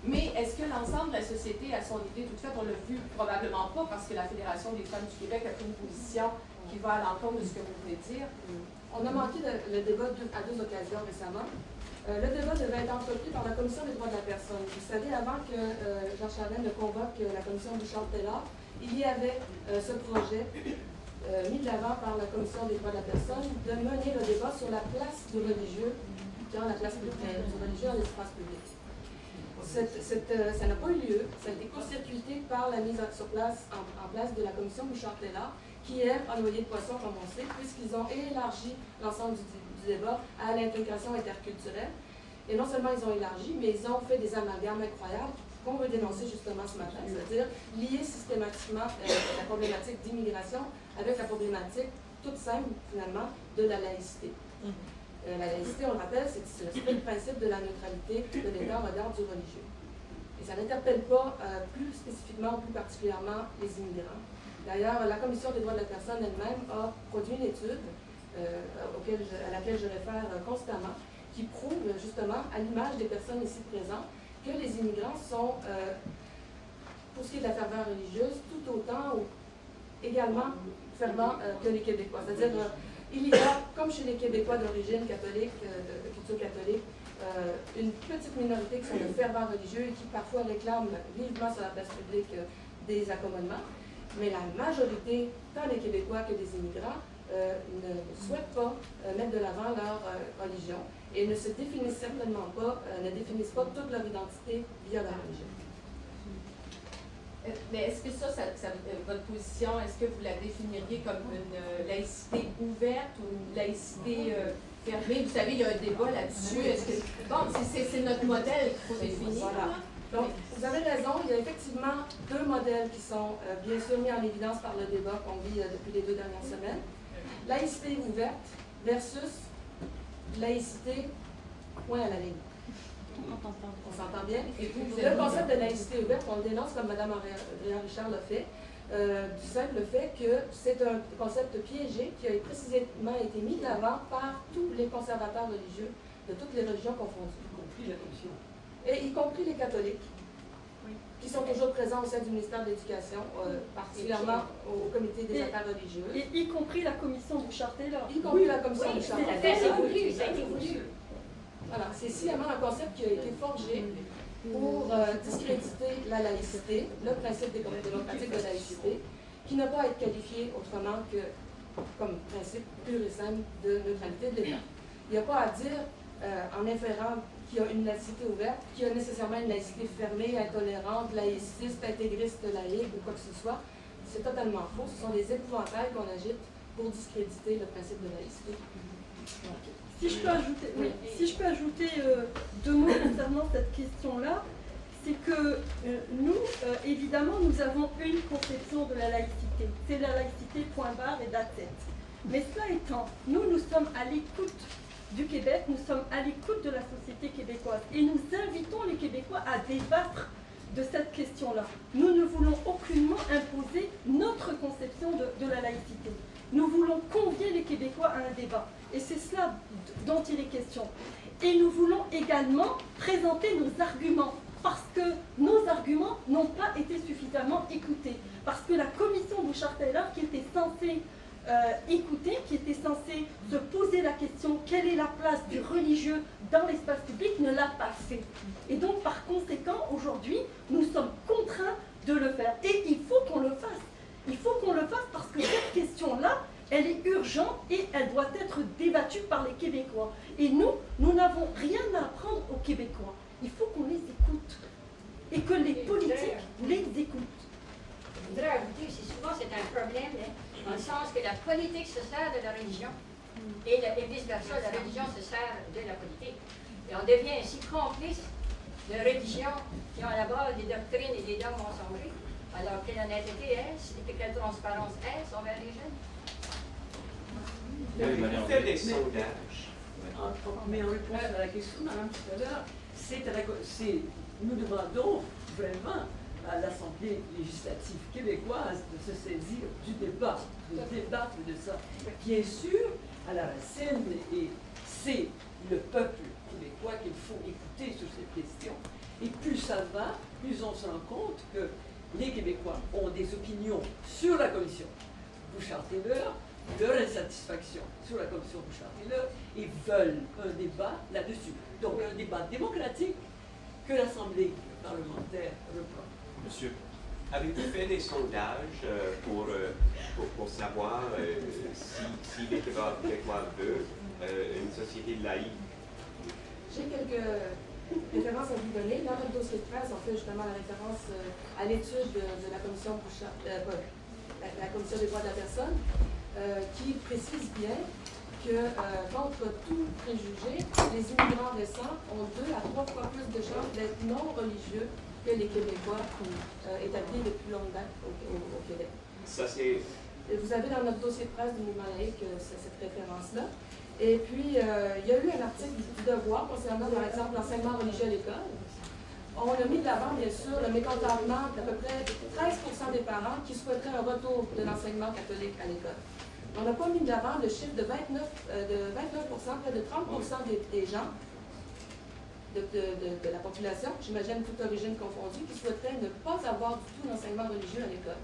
mais est-ce que l'ensemble de la société a son idée toute faite? On l'a vu probablement pas, parce que la Fédération des femmes du Québec a pris une position qui va à l'encontre de ce que vous venez de dire. On a manqué le débat à deux occasions récemment. Le débat devait être entrepris par la Commission des droits de la personne. Vous savez, avant que Jean Charest ne convoque la Commission Bouchard-Taylor, il y avait ce projet mis de l'avant par la Commission des droits de la personne de mener le débat sur la place du religieux dans la place publique, du religieux dans l'espace public. Ça n'a pas eu lieu, ça a été court-circuité par la mise en place de la Commission Bouchard-Taylor, qui aiment un noyer de poisson, comme on sait, puisqu'ils ont élargi l'ensemble du débat à l'intégration interculturelle. Et non seulement ils ont élargi, mais ils ont fait des amalgames incroyables qu'on veut dénoncer justement ce matin, c'est-à-dire lier systématiquement la problématique d'immigration avec la problématique toute simple, finalement, de la laïcité. La laïcité, on le rappelle, c'est le principe de la neutralité de l'État en regard du religieux. Et ça n'interpelle pas plus spécifiquement ou plus particulièrement les immigrants. D'ailleurs, la Commission des droits de la personne elle-même a produit une étude à laquelle je réfère constamment, qui prouve justement, à l'image des personnes ici présentes, que les immigrants sont, pour ce qui est de la ferveur religieuse, tout autant ou également fervents que les Québécois. C'est-à-dire, il y a, comme chez les Québécois d'origine catholique, de culture catholique, une petite minorité qui sont de fervents religieux et qui parfois réclament vivement sur la place publique des accommodements. Mais la majorité, tant les Québécois que des immigrants, ne souhaitent pas mettre de l'avant leur religion et ne se définissent certainement pas, ne définissent pas toute leur identité via la religion. Mais est-ce que votre position, est-ce que vous la définiriez comme une laïcité ouverte ou une laïcité fermée? Vous savez, il y a un débat là-dessus. Bon, c'est notre modèle qu'il faut définir. Voilà. Donc, vous avez raison, il y a effectivement deux modèles qui sont bien sûr mis en évidence par le débat qu'on vit depuis les 2 dernières semaines. Laïcité ouverte versus laïcité point à la ligne. On s'entend bien. Le concept de laïcité ouverte, on le dénonce comme Mme Réal-Richard l'a fait, du simple fait que c'est un concept piégé qui a précisément été mis de l'avant par tous les conservateurs religieux de toutes les religions confondues. Y compris la commission. Et y compris les catholiques, qui sont toujours présents au sein du ministère de l'Éducation, particulièrement au comité des affaires religieuses. Et y compris la commission Bouchard-Taylor. Y compris la commission Oui, Bouchard-Taylor. ça a été voulu. Voilà, c'est sciemment un concept qui a été forgé pour discréditer la laïcité, le principe démocratique de laïcité, qui n'a pas à être qualifié autrement que comme principe pur et simple de neutralité de l'État. Il n'y a pas à dire, en inférant qu'il y a une laïcité ouverte, qu'il y a nécessairement une laïcité fermée, intolérante, laïciste, intégriste, laïque ou quoi que ce soit. C'est totalement faux. Ce sont des épouvantails qu'on agite pour discréditer le principe de laïcité. Si je peux ajouter 2 mots concernant cette question-là, c'est que nous, évidemment, nous avons une conception de la laïcité. C'est la laïcité point barre et date. Mais cela étant, nous sommes à l'écoute du Québec, nous sommes à l'écoute de la société québécoise et nous invitons les Québécois à débattre de cette question-là. Nous ne voulons aucunement imposer notre conception de la laïcité. Nous voulons convier les Québécois à un débat. Et c'est cela dont il est question. Et nous voulons également présenter nos arguments, parce que nos arguments n'ont pas été suffisamment écoutés. Parce que la commission Bouchard-Taylor, qui était censée écouter, qui était censée se poser la question quelle est la place du religieux dans l'espace public, ne l'a pas fait. Et donc, par conséquent, aujourd'hui, nous sommes contraints de le faire. Et il faut qu'on le fasse. Il faut qu'on le fasse parce que cette question-là, elle est urgente et elle doit être débattue par les Québécois. Et nous n'avons rien à apprendre aux Québécois. Il faut qu'on les écoute et que les politiques les écoutent. Je voudrais ajouter aussi, souvent c'est un problème, dans le sens que la politique se sert de la religion et vice-versa, la religion se sert de la politique. Et on devient ainsi complice de religions qui ont à la base des doctrines et des dogmes mensongers. Alors, quelle honnêteté est-ce et quelle transparence est-ce envers les jeunes? Vous faites des sondages. Mais en réponse à la question, madame, tout à l'heure, nous demandons vraiment à l'Assemblée législative québécoise de se saisir du débat, de débattre de ça. Bien sûr, à la racine, et c'est le peuple québécois qu'il faut écouter sur cette question. Et plus ça va, plus on se rend compte que les Québécois ont des opinions sur la commission Bouchard-Taylor, leur insatisfaction sur la commission Bouchard-Taylor et veulent un débat là-dessus. Donc un débat démocratique que l'Assemblée parlementaire reprend. Monsieur. Avez-vous fait des sondages pour savoir si les Québécois veulent une société laïque? J'ai quelques références à vous donner. Dans notre dossier de presse, on fait justement la référence à l'étude de la commission Bouchard, la Commission des droits de la personne, qui précise bien que, contre tout préjugé, les immigrants récents ont 2 à 3 fois plus de chances d'être non religieux que les Québécois établis depuis longue date au Québec. Ça, c'est... Vous avez dans notre dossier de presse du mouvement laïque cette référence-là. Et puis, il y a eu un article du Devoir concernant, par exemple, l'enseignement religieux à l'école. On a mis de l'avant, bien sûr, le mécontentement d'à peu près 13% des parents qui souhaiteraient un retour de l'enseignement catholique à l'école. On n'a pas mis de l'avant le chiffre de 29%, près de 30% des gens de la population, j'imagine toute origine confondue, qui souhaiteraient ne pas avoir du tout d'enseignement religieux à l'école.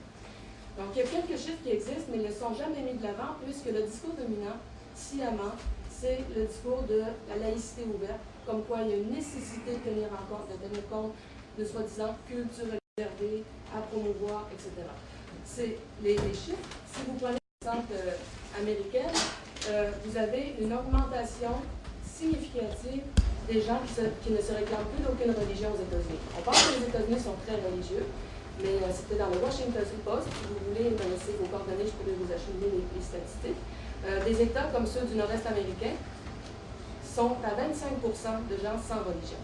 Donc, il y a quelques chiffres qui existent, mais ils ne sont jamais mis de l'avant, puisque le discours dominant, sciemment, c'est le discours de la laïcité ouverte, comme quoi il y a une nécessité de tenir compte de soi-disant culture réservée, à promouvoir, etc. C'est les chiffres. Si vous prenez l'exemple américain, vous avez une augmentation significative des gens qui ne se réclament plus d'aucune religion aux États-Unis. On pense que les États-Unis sont très religieux, mais c'était dans le Washington Post. Si vous voulez me laisser vos coordonnées, je pourrais vous acheminer les statistiques. Des États comme ceux du nord-est américain sont à 25% de gens sans religion.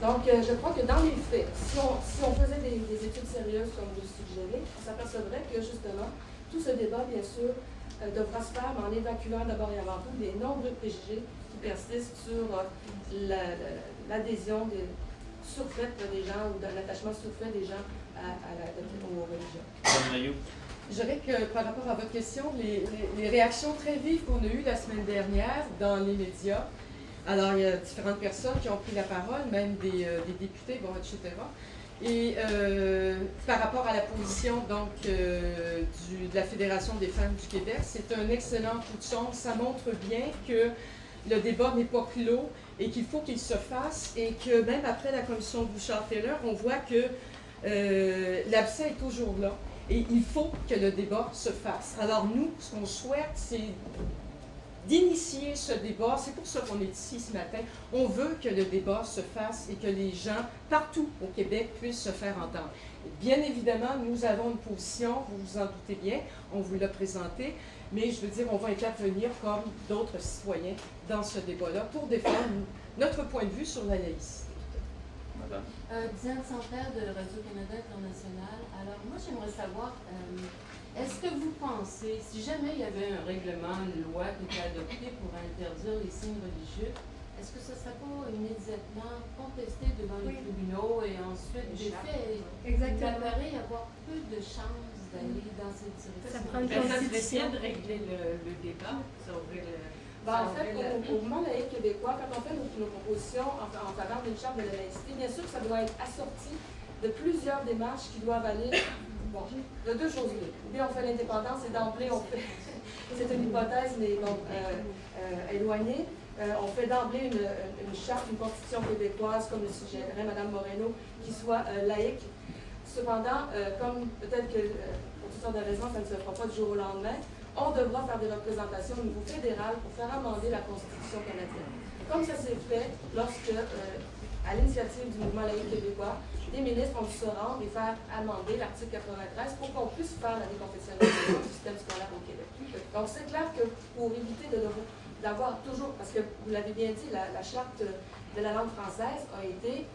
Donc, je crois que dans les faits, si on faisait des études sérieuses comme vous le suggérez, on s'apercevrait que justement, tout ce débat, bien sûr, devra se faire en évacuant d'abord et avant tout les nombreux préjugés qui persistent sur l'adhésion surfaite des gens ou d'un attachement surfait des gens aux religions. Je dirais que par rapport à votre question, les réactions très vives qu'on a eues la semaine dernière dans les médias, alors il y a différentes personnes qui ont pris la parole, même des députés, bon, etc. Et par rapport à la position donc, de la Fédération des femmes du Québec, c'est un excellent coup de sonde. Ça montre bien que le débat n'est pas clos et qu'il faut qu'il se fasse et que même après la commission Bouchard-Taylor, on voit que l'abcès est toujours là. Et il faut que le débat se fasse. Alors nous, ce qu'on souhaite, c'est d'initier ce débat. C'est pour ça qu'on est ici ce matin. On veut que le débat se fasse et que les gens, partout au Québec, puissent se faire entendre. Bien évidemment, nous avons une position, vous vous en doutez bien, on vous l'a présenté, mais je veux dire, on va intervenir comme d'autres citoyens dans ce débat-là pour défendre notre point de vue sur la laïcité. Madame. Diane Santerre de Radio-Canada International. Alors, moi, j'aimerais savoir, est-ce que vous pensez, si jamais il y avait un règlement, une loi qui était adoptée pour interdire les signes religieux, est-ce que ce ne serait pas immédiatement contesté devant les tribunaux et ensuite défait? Exactement. Il apparaît y avoir peu de chances d'aller dans cette direction. Ça prend une constitution de régler le débat sur En fait, au mouvement laïque québécois, quand on fait nos propositions en faveur d'une charte de la laïcité, bien sûr que ça doit être assorti de plusieurs démarches qui doivent aller de 2 choses. Ou bien on fait l'indépendance et d'emblée on fait, c'est une hypothèse mais bon, éloignée, on fait d'emblée une charte, une constitution québécoise, comme le suggérerait Mme Moreno, qui soit laïque. Cependant, comme peut-être que pour toutes sortes de raisons, ça ne se fera pas du jour au lendemain, on devra faire des représentations au niveau fédéral pour faire amender la Constitution canadienne. Comme ça s'est fait lorsque, à l'initiative du mouvement laïque québécois, des ministres ont dû se rendre et faire amender l'article 93 pour qu'on puisse faire la déconfessionnalisation du système scolaire au Québec. Donc c'est clair que pour éviter d'avoir toujours, parce que vous l'avez bien dit, la charte de la langue française a été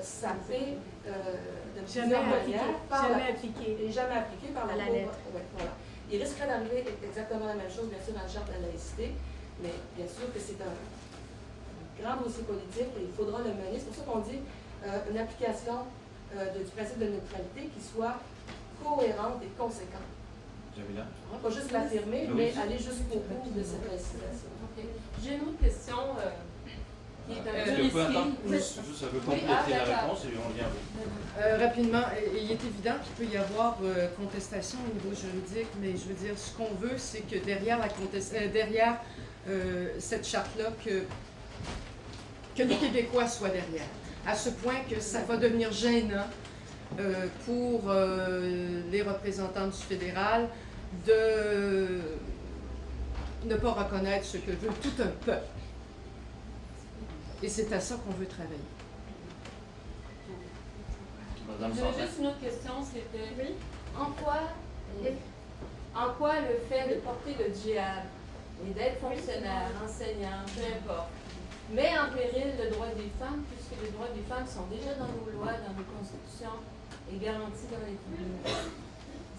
sapée de plusieurs manières. Jamais appliquée. Et jamais appliquée par la lettre. Ouais, voilà. Il risquerait d'arriver exactement la même chose, bien sûr, dans la charte de la laïcité, mais bien sûr que c'est un grand dossier politique et il faudra le mener. C'est pour ça qu'on dit une application du principe de neutralité qui soit cohérente et conséquente. Pas juste l'affirmer, mais aller jusqu'au bout de cette législation. Okay. J'ai une autre question qui est un peu risquée. Ça veut compléter la réponse et on vient. Rapidement, il est évident qu'il peut y avoir contestation au niveau juridique, mais je veux dire, ce qu'on veut, c'est que derrière cette charte-là, que les Québécois soient derrière. À ce point que ça va devenir gênant pour les représentants du fédéral de ne pas reconnaître ce que veut tout un peuple. Et c'est à ça qu'on veut travailler. J'avais juste une autre question, c'était en quoi En quoi le fait de porter le djihad et d'être fonctionnaire, enseignant, peu importe, met en péril le droit des femmes, puisque les droits des femmes sont déjà dans nos lois, dans nos constitutions et garantis dans les tribunaux.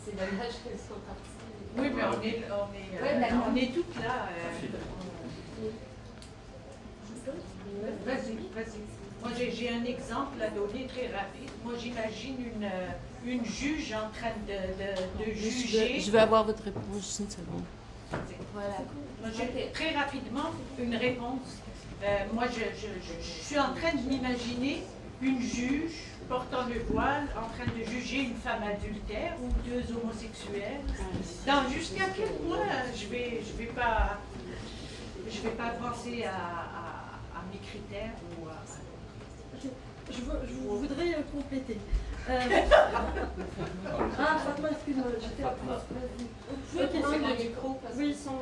C'est dommage qu'elles soient parties. Oui, mais on est toutes là. Vas-y. Moi, j'ai un exemple à donner très rapide. Moi, j'imagine une juge en train de juger. Je vais avoir votre réponse, juste une seconde. Voilà. Moi, j'ai très rapidement une réponse. Moi, je suis en train de m'imaginer une juge portant le voile en train de juger une femme adultère ou deux homosexuels. Jusqu'à quel point je vais pas penser à mes critères ou à... Je voudrais compléter. Fatma, excuse-moi, j'étais à place. Vous pouvez prendre le micro parce que son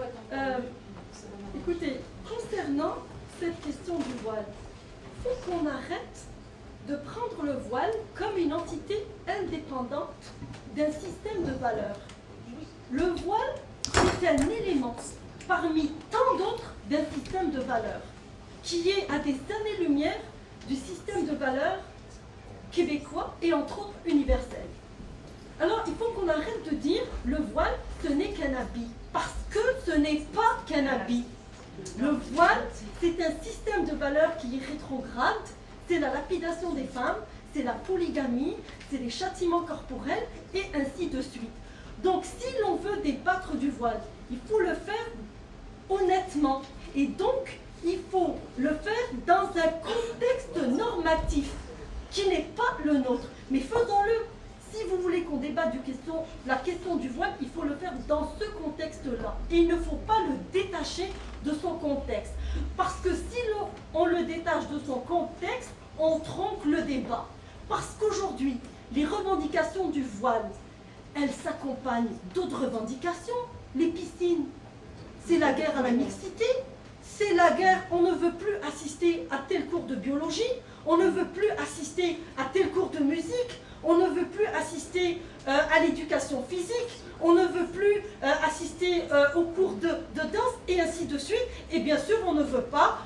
écoutez, concernant cette question du voile, il faut qu'on arrête de prendre le voile comme une entité indépendante d'un système de valeurs. Le voile est un élément parmi tant d'autres d'un système de valeurs qui est à des années-lumière du système de valeurs québécois et entre autres universel. Alors il faut qu'on arrête de dire le voile ce n'est qu'un habit, parce que ce n'est pas qu'un habit. Le voile c'est un système de valeurs qui est rétrograde, c'est la lapidation des femmes, c'est la polygamie, c'est les châtiments corporels et ainsi de suite. Donc si l'on veut débattre du voile, il faut le faire honnêtement et donc il faut le faire dans un contexte normatif qui n'est pas le nôtre. Mais faisons-le. Si vous voulez qu'on débatte la question du voile, il faut le faire dans ce contexte-là. Et il ne faut pas le détacher de son contexte. Parce que si on le détache de son contexte, on tronque le débat. Parce qu'aujourd'hui, les revendications du voile, elles s'accompagnent d'autres revendications. Les piscines, c'est la guerre à la mixité. C'est la guerre, on ne veut plus assister à tel cours de biologie, on ne veut plus assister à tel cours de musique, on ne veut plus assister à l'éducation physique, on ne veut plus assister aux cours de danse et ainsi de suite. Et bien sûr, on ne veut pas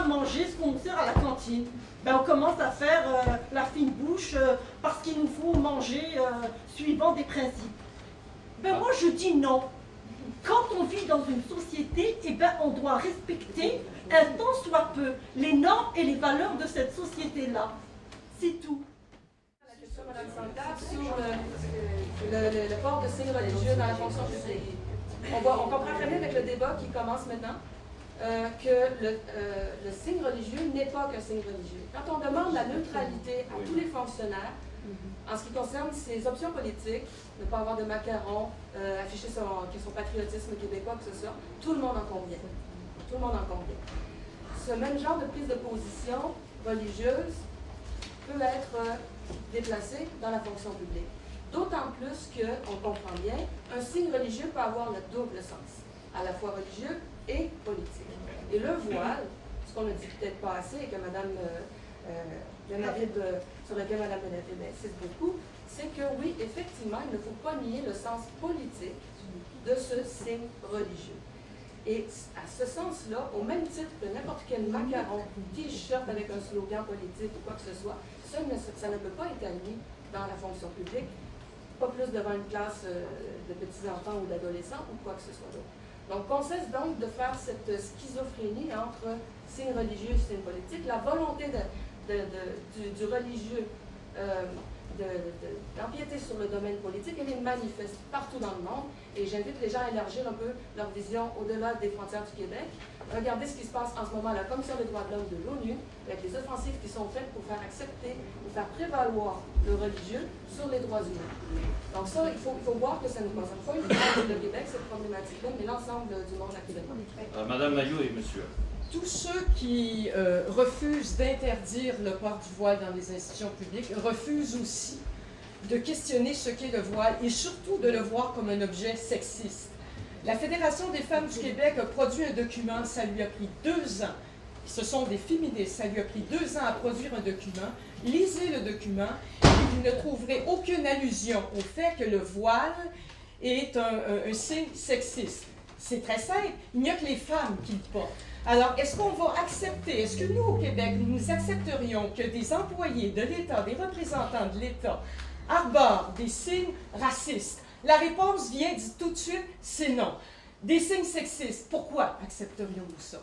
manger ce qu'on nous sert à la cantine. On commence à faire la fine bouche parce qu'il nous faut manger suivant des principes. Moi, je dis non. Quand on vit dans une société, on doit respecter un tant soit peu les normes et les valeurs de cette société-là. C'est tout. La question, Mme Santa, sur le port de signes religieux dans la fonction publique. On comprend très bien avec le débat qui commence maintenant que le signe religieux n'est pas qu'un signe religieux. Quand on demande la neutralité à tous les fonctionnaires, en ce qui concerne ses options politiques, ne pas avoir de macarons, afficher son patriotisme québécois, que ce soit, tout le monde en convient. Tout le monde en convient. Ce même genre de prise de position religieuse peut être déplacé dans la fonction publique. D'autant plus qu'on comprend bien, un signe religieux peut avoir le double sens, à la fois religieux et politique. Et le voile, ce qu'on ne dit peut-être pas assez, et que Mme sur lequel Mme Benafid insiste beaucoup, c'est que oui, effectivement, il ne faut pas nier le sens politique de ce signe religieux. Et à ce sens-là, au même titre que n'importe quel macaron, t-shirt avec un slogan politique ou quoi que ce soit, ça ne peut pas être admis dans la fonction publique, pas plus devant une classe de petits-enfants ou d'adolescents ou quoi que ce soit d'autre. Donc, on cesse donc de faire cette schizophrénie entre signe religieux et signe politique. La volonté du religieux d'empiéter sur le domaine politique, elle est manifeste partout dans le monde. Et j'invite les gens à élargir un peu leur vision au-delà des frontières du Québec. Regardez ce qui se passe en ce moment à la Commission des droits de l'homme de l'ONU, avec les offensives qui sont faites pour faire accepter, pour faire prévaloir le religieux sur les droits humains. Donc ça, il faut voir que ça ne concerne pas uniquement le Québec, cette problématique-là, mais l'ensemble du monde à Québec. Madame Maillot et monsieur. Tous ceux qui refusent d'interdire le port du voile dans les institutions publiques refusent aussi de questionner ce qu'est le voile et surtout de le voir comme un objet sexiste. La Fédération des femmes du Québec a produit un document, ça lui a pris 2 ans. ce sont des féministes. Ça lui a pris 2 ans à produire un document. Lisez le document et vous ne trouverez aucune allusion au fait que le voile est un signe sexiste. C'est très simple. Il n'y a que les femmes qui le portent. Alors, est-ce qu'on va accepter, est-ce que nous, au Québec, nous accepterions que des employés de l'État, des représentants de l'État, arborent des signes racistes? La réponse vient tout de suite, c'est non. Des signes sexistes, pourquoi accepterions-nous ça?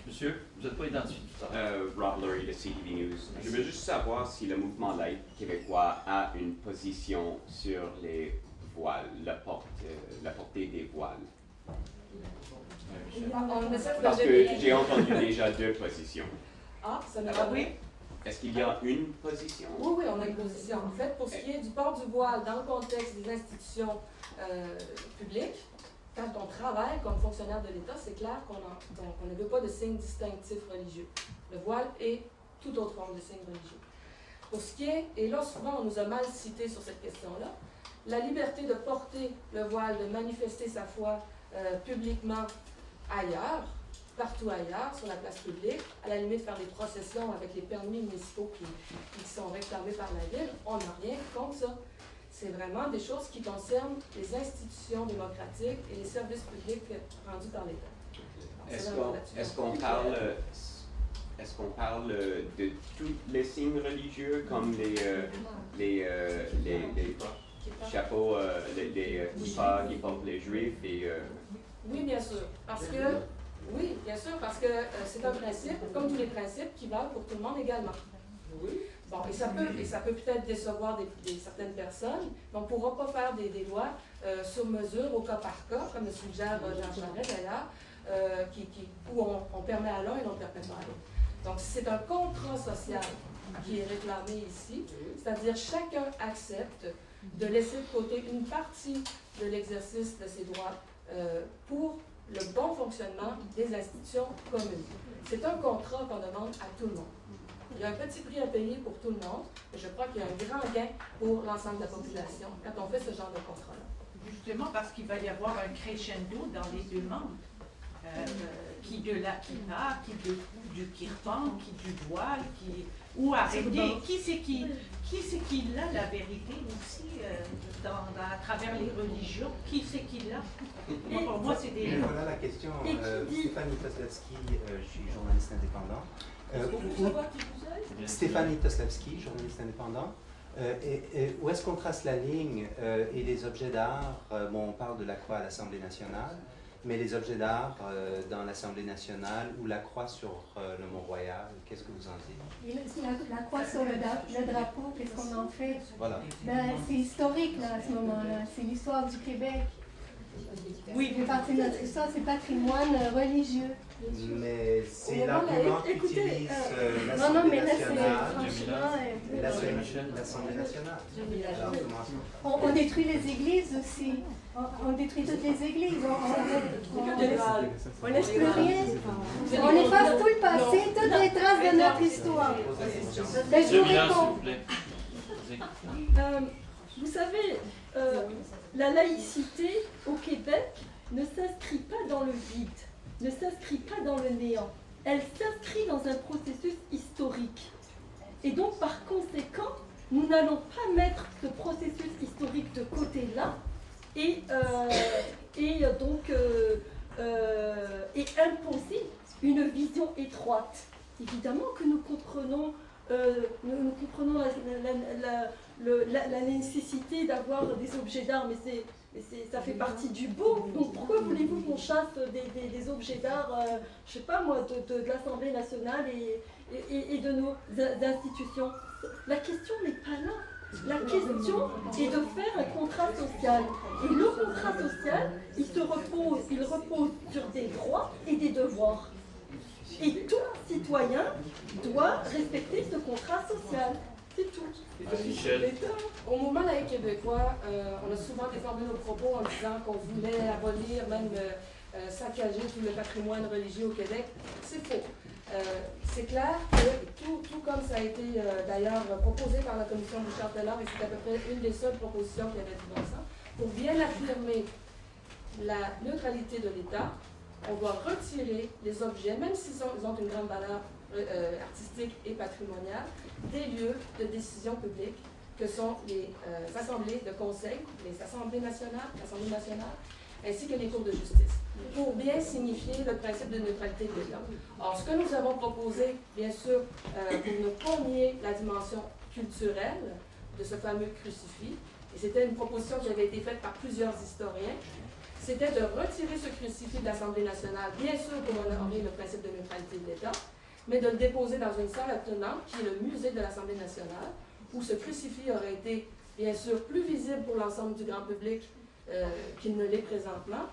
Monsieur, vous n'êtes pas identifié tout à l'heure. Rob Lurie de CTV News. Je veux juste savoir si le mouvement laïque québécois a une position sur les voiles, la portée des voiles. Parce que j'ai entendu déjà 2 positions. Ah, ça n'a pas oui. Est-ce qu'il y a une position? Oui, oui, on a une position. En fait, pour ce qui est du port du voile dans le contexte des institutions publiques, quand on travaille comme fonctionnaire de l'État, c'est clair qu'on ne veut pas de signe distinctif religieux. Le voile est toute autre forme de signe religieux. Pour ce qui est, et là souvent on nous a mal cité sur cette question-là, la liberté de porter le voile, de manifester sa foi publiquement ailleurs, partout ailleurs, sur la place publique, à la limite faire des processions avec les permis municipaux qui sont réclamés par la Ville, on n'a rien contre ça. C'est vraiment des choses qui concernent les institutions démocratiques et les services publics rendus par l'État. Est-ce qu'on parle de tous les signes religieux comme les chapeaux, les kippas qui portent les juifs et Oui, bien sûr. Oui, bien sûr, parce que c'est un principe, comme tous les principes, qui valent pour tout le monde également. Bon, et ça peut peut-être décevoir certaines personnes, mais on ne pourra pas faire des lois sur mesure, au cas par cas, comme le suggère Jean Charest d'ailleurs, où on permet à l'un et on ne permet pas à l'autre. Donc, c'est un contrat social qui est réclamé ici, c'est-à-dire chacun accepte de laisser de côté une partie de l'exercice de ses droits pour le bon fonctionnement des institutions communes. C'est un contrat qu'on demande à tout le monde. Il y a un petit prix à payer pour tout le monde, mais je crois qu'il y a un grand gain pour l'ensemble de la population quand on fait ce genre de contrat-là. Justement parce qu'il va y avoir un crescendo dans les 2 membres. Qui de la kippa, qui du kirpan, qui du voile, ou arrêter. Qui c'est qui l'a la vérité aussi à travers les religions? Qui c'est qui l'a? Pour moi, c'est des... Voilà la question. Stéphanie Toslewski, je suis journaliste indépendant. Stéphanie Toslewski, journaliste indépendant. Où est-ce qu'on trace la ligne et les objets d'art? Bon, on parle de la croix à l'Assemblée nationale, mais les objets d'art dans l'Assemblée nationale ou la croix sur le Mont-Royal, qu'est-ce que vous en dites? La croix sur le drapeau, qu'est-ce qu'on en fait? Voilà. Ben, c'est historique là, à ce moment-là. C'est l'histoire du Québec. Oui, c'est partie de notre histoire, c'est patrimoine religieux. Mais c'est l'argument qu'utilise l'Assemblée nationale. On détruit les églises aussi. On détruit toutes les églises. On laisse plus rien. On efface tout le passé, toutes les traces de notre histoire. Je vous réponds. Vous savez, la laïcité au Québec ne s'inscrit pas dans le vide, ne s'inscrit pas dans le néant. Elle s'inscrit dans un processus historique. Et donc, par conséquent, nous n'allons pas mettre ce processus historique de côté là et imposer une vision étroite. Évidemment que nous comprenons la nécessité d'avoir des objets d'art, mais ça fait partie du beau. Donc pourquoi voulez-vous qu'on chasse des objets d'art, je sais pas moi, de l'Assemblée nationale et de nos institutions? La question n'est pas là. La question est de faire un contrat social. Et le contrat social, il repose sur des droits et des devoirs. Et tout citoyen doit respecter ce contrat social. C'est tout. Au mouvement laïque québécois, on a souvent défendu nos propos en disant qu'on voulait abolir, même saccager tout le patrimoine religieux au Québec. C'est faux. C'est clair que, tout comme ça a été d'ailleurs proposé par la commission du Châtelard, et c'est à peu près une des seules propositions qui avait du bon sens, pour bien affirmer la neutralité de l'État, on doit retirer les objets, même s'ils ont une grande valeur artistique et patrimoniale, des lieux de décision publique que sont les assemblées de conseil, les assemblées nationales, l'Assemblée nationale, ainsi que les cours de justice, pour bien signifier le principe de neutralité de l'État. Or, ce que nous avons proposé, bien sûr, pour ne pas nier la dimension culturelle de ce fameux crucifix, et c'était une proposition qui avait été faite par plusieurs historiens, c'était de retirer ce crucifix de l'Assemblée nationale, bien sûr pour honorer le principe de neutralité de l'État, mais de le déposer dans une salle attenante, qui est le musée de l'Assemblée nationale, où ce crucifix aurait été, bien sûr, plus visible pour l'ensemble du grand public qu'il ne l'est présentement,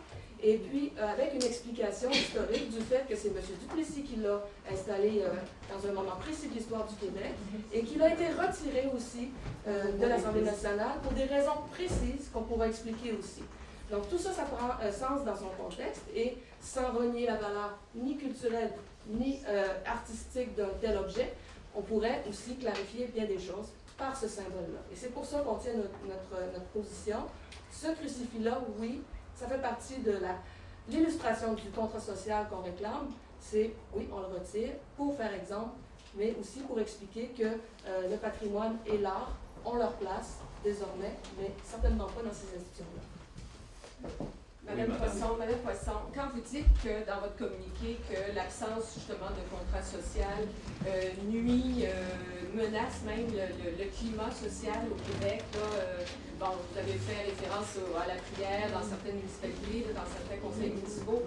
et puis avec une explication historique du fait que c'est M. Duplessis qui l'a installé dans un moment précis de l'histoire du Québec, et qu'il a été retiré aussi de l'Assemblée nationale pour des raisons précises qu'on pourra expliquer aussi. Donc tout ça, ça prend sens dans son contexte, et sans renier la valeur ni culturelle ni artistique d'un tel objet, on pourrait aussi clarifier bien des choses par ce symbole-là. Et c'est pour ça qu'on tient notre position. Ce crucifix-là, oui, ça fait partie de l'illustration du contrat social qu'on réclame. C'est, oui, on le retire pour faire exemple, mais aussi pour expliquer que le patrimoine et l'art ont leur place désormais, mais certainement pas dans ces institutions-là. Madame Poisson, quand vous dites que dans votre communiqué que l'absence justement de contrat social nuit, menace même le climat social au Québec, là, bon, vous avez fait référence à la prière dans certaines municipalités, dans certains conseils municipaux.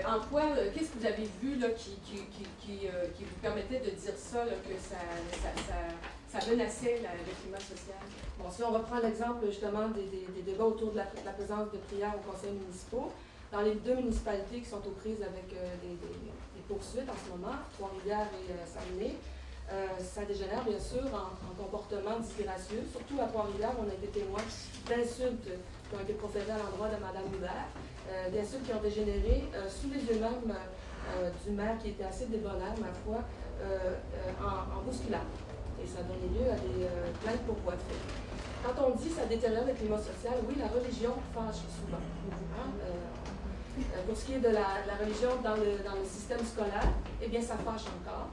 En quoi, qu'est-ce que vous avez vu là, qui vous permettait de dire ça, là, que ça menaçait le climat social? Bon, si on reprend l'exemple justement des débats autour de la présence de prières aux conseils municipaux, dans les deux municipalités qui sont aux prises avec des poursuites en ce moment, Trois-Rivières et Saguenay, ça dégénère bien sûr en comportement disgracieux. Surtout à Trois-Rivières, on a été témoin d'insultes qui ont été proférées à l'endroit de Mme Hubert, d'insultes qui ont dégénéré sous les yeux même du maire qui était assez débonnaire, ma foi, en bousculade. Et ça a donné lieu à des plaintes pour voie de fait. Quand on dit que ça détériore le climat social, oui, la religion fâche souvent. Hein? Pour ce qui est de la religion dans le système scolaire, eh bien, ça fâche encore.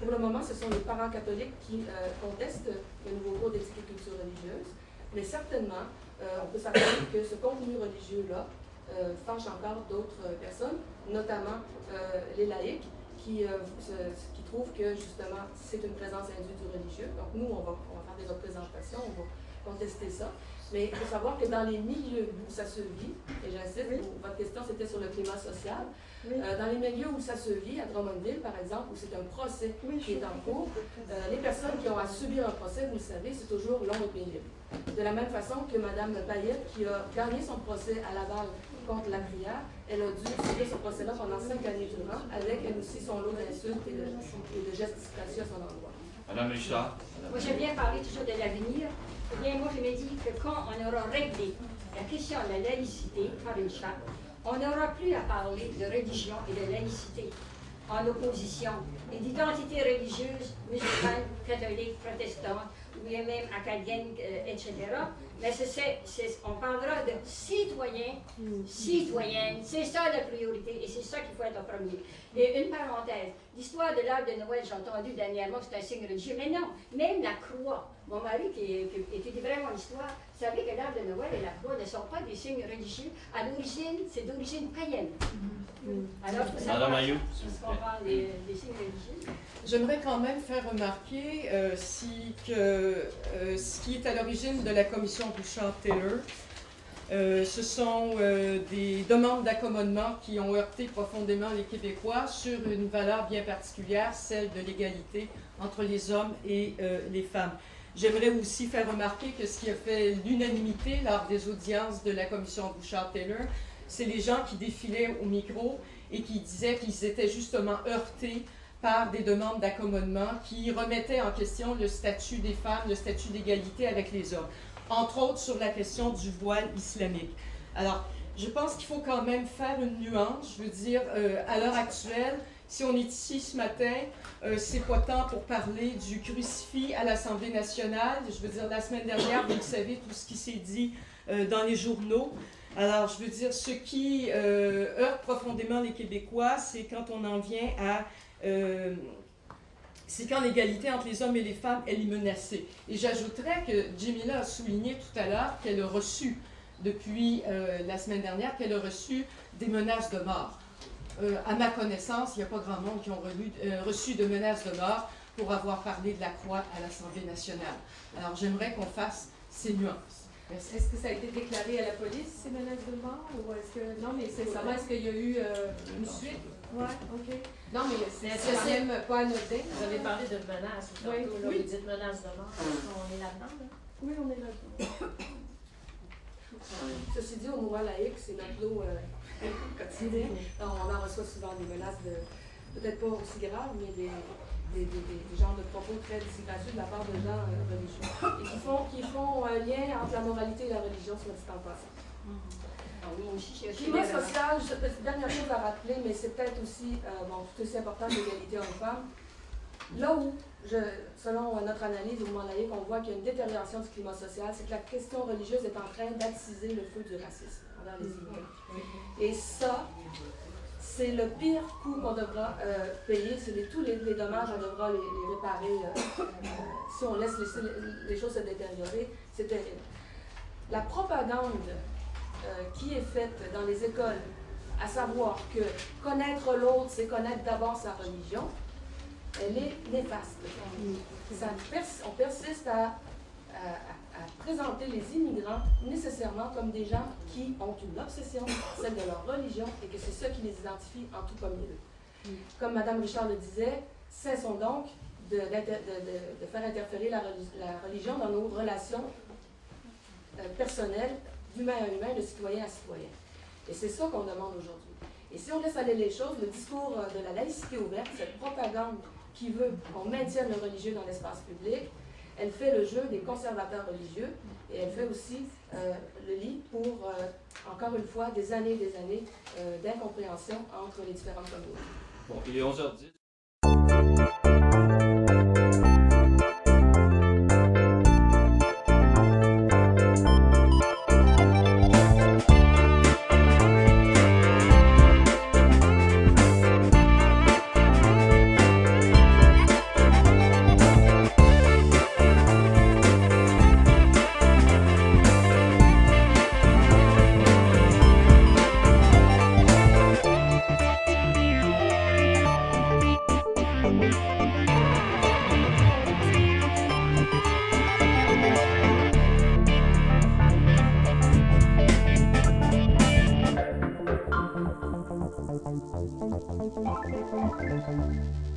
Pour le moment, ce sont les parents catholiques qui contestent le nouveau cours d'éthique et culture religieuse, mais certainement, on peut s'attendre que ce contenu religieux-là fâche encore d'autres personnes, notamment les laïcs, qui trouvent que justement c'est une présence indue du religieux. Donc nous, on va faire des représentations, on va contester ça. Mais il faut savoir que dans les milieux où ça se vit, et j'insiste, votre question c'était sur le climat social, dans les milieux où ça se vit, à Drummondville par exemple, où c'est un procès qui est en cours, les personnes qui ont à subir un procès, vous le savez, c'est toujours long et pénible. De la même façon que Mme Payette, qui a gagné son procès à Laval contre la prière, elle a dû subir ce procès-là pendant 5 années durant, avec elle aussi son lot d'insultes et de gesticulation à son endroit. Madame Richard. Moi, j'aime bien parler toujours de l'avenir. Eh bien, moi, je me dis que quand on aura réglé la question de la laïcité par une charte, on n'aura plus à parler de religion et de laïcité en opposition, et d'identité religieuse, musulmane, catholique, protestante, ou bien même acadienne, etc. Mais on parlera de citoyens, citoyennes, c'est ça la priorité, et c'est ça qu'il faut être en premier. Et une parenthèse, l'histoire de l'arbre de Noël, j'ai entendu dernièrement que c'est un signe religieux, mais non, même la croix, mon mari qui étudie vraiment l'histoire, savait que l'arbre de Noël et la croix ne sont pas des signes religieux, à l'origine, c'est d'origine païenne. Alors, il faut savoir, on parle des signes religieux. J'aimerais quand même faire remarquer ce qui est à l'origine de la commission Bouchard-Taylor. Ce sont des demandes d'accommodement qui ont heurté profondément les Québécois sur une valeur bien particulière, celle de l'égalité entre les hommes et les femmes. J'aimerais aussi faire remarquer que ce qui a fait l'unanimité lors des audiences de la commission Bouchard-Taylor, c'est les gens qui défilaient au micro et qui disaient qu'ils étaient justement heurtés par des demandes d'accommodement qui remettaient en question le statut des femmes, le statut d'égalité avec les hommes, entre autres sur la question du voile islamique. Alors, je pense qu'il faut quand même faire une nuance. Je veux dire, à l'heure actuelle, si on est ici ce matin, c'est pas tant pour parler du crucifix à l'Assemblée nationale. Je veux dire, la semaine dernière, vous le savez, tout ce qui s'est dit dans les journaux. Alors, je veux dire, ce qui heurte profondément les Québécois, c'est quand on en vient à... c'est quand l'égalité entre les hommes et les femmes, elle est menacée. Et j'ajouterais que Jemila a souligné tout à l'heure qu'elle a reçu, depuis la semaine dernière, qu'elle a reçu des menaces de mort. À ma connaissance, il n'y a pas grand monde qui ont reçu de menaces de mort pour avoir parlé de la croix à l'Assemblée nationale. Alors, j'aimerais qu'on fasse ces nuances. Merci. Est-ce que ça a été déclaré à la police, ces menaces de mort? Ou est-ce que... Non, mais c'est ça. Est-ce qu'il y a eu une suite? Oui, OK. Non, mais c'est quand même pas anodin. Vous avez parlé de menaces. Oui. Vous dites menaces de mort. On est là-dedans, là? Oui, on est là-dedans. Ceci dit, au mouvement laïque, c'est notre lot quotidien. On en reçoit souvent des menaces peut-être pas aussi graves, mais des genres de propos très disgracieux de la part de gens religieux. Et qui font un lien entre la moralité et la religion, soit dit en passant. Climat social, dernière chose à rappeler, mais c'est peut-être aussi tout aussi important que l'égalité homme-femme. Là où, selon notre analyse au mouvement laïque, on voit qu'il y a une détérioration du climat social, c'est que la question religieuse est en train d'attiser le feu du racisme envers les immigrants. Et ça, c'est le pire coût qu'on devra payer. C'est tous les dommages, on devra les réparer si on laisse les choses se détériorer. C'est terrible. La propagande qui est faite dans les écoles, à savoir que connaître l'autre, c'est connaître d'abord sa religion, elle est néfaste. On persiste à présenter les immigrants nécessairement comme des gens qui ont une obsession, celle de leur religion, et que c'est ça qui les identifie en tout premier lieu. Comme Mme Richard le disait, cessons donc de faire interférer la religion dans nos relations personnelles, d'humain à humain, de citoyen à citoyen. Et c'est ça qu'on demande aujourd'hui. Et si on laisse aller les choses, le discours de la laïcité ouverte, cette propagande qui veut qu'on maintienne le religieux dans l'espace public, elle fait le jeu des conservateurs religieux et elle fait aussi le lit pour, encore une fois, des années d'incompréhension entre les différentes communautés. Bon, il est 11h10. Thank you.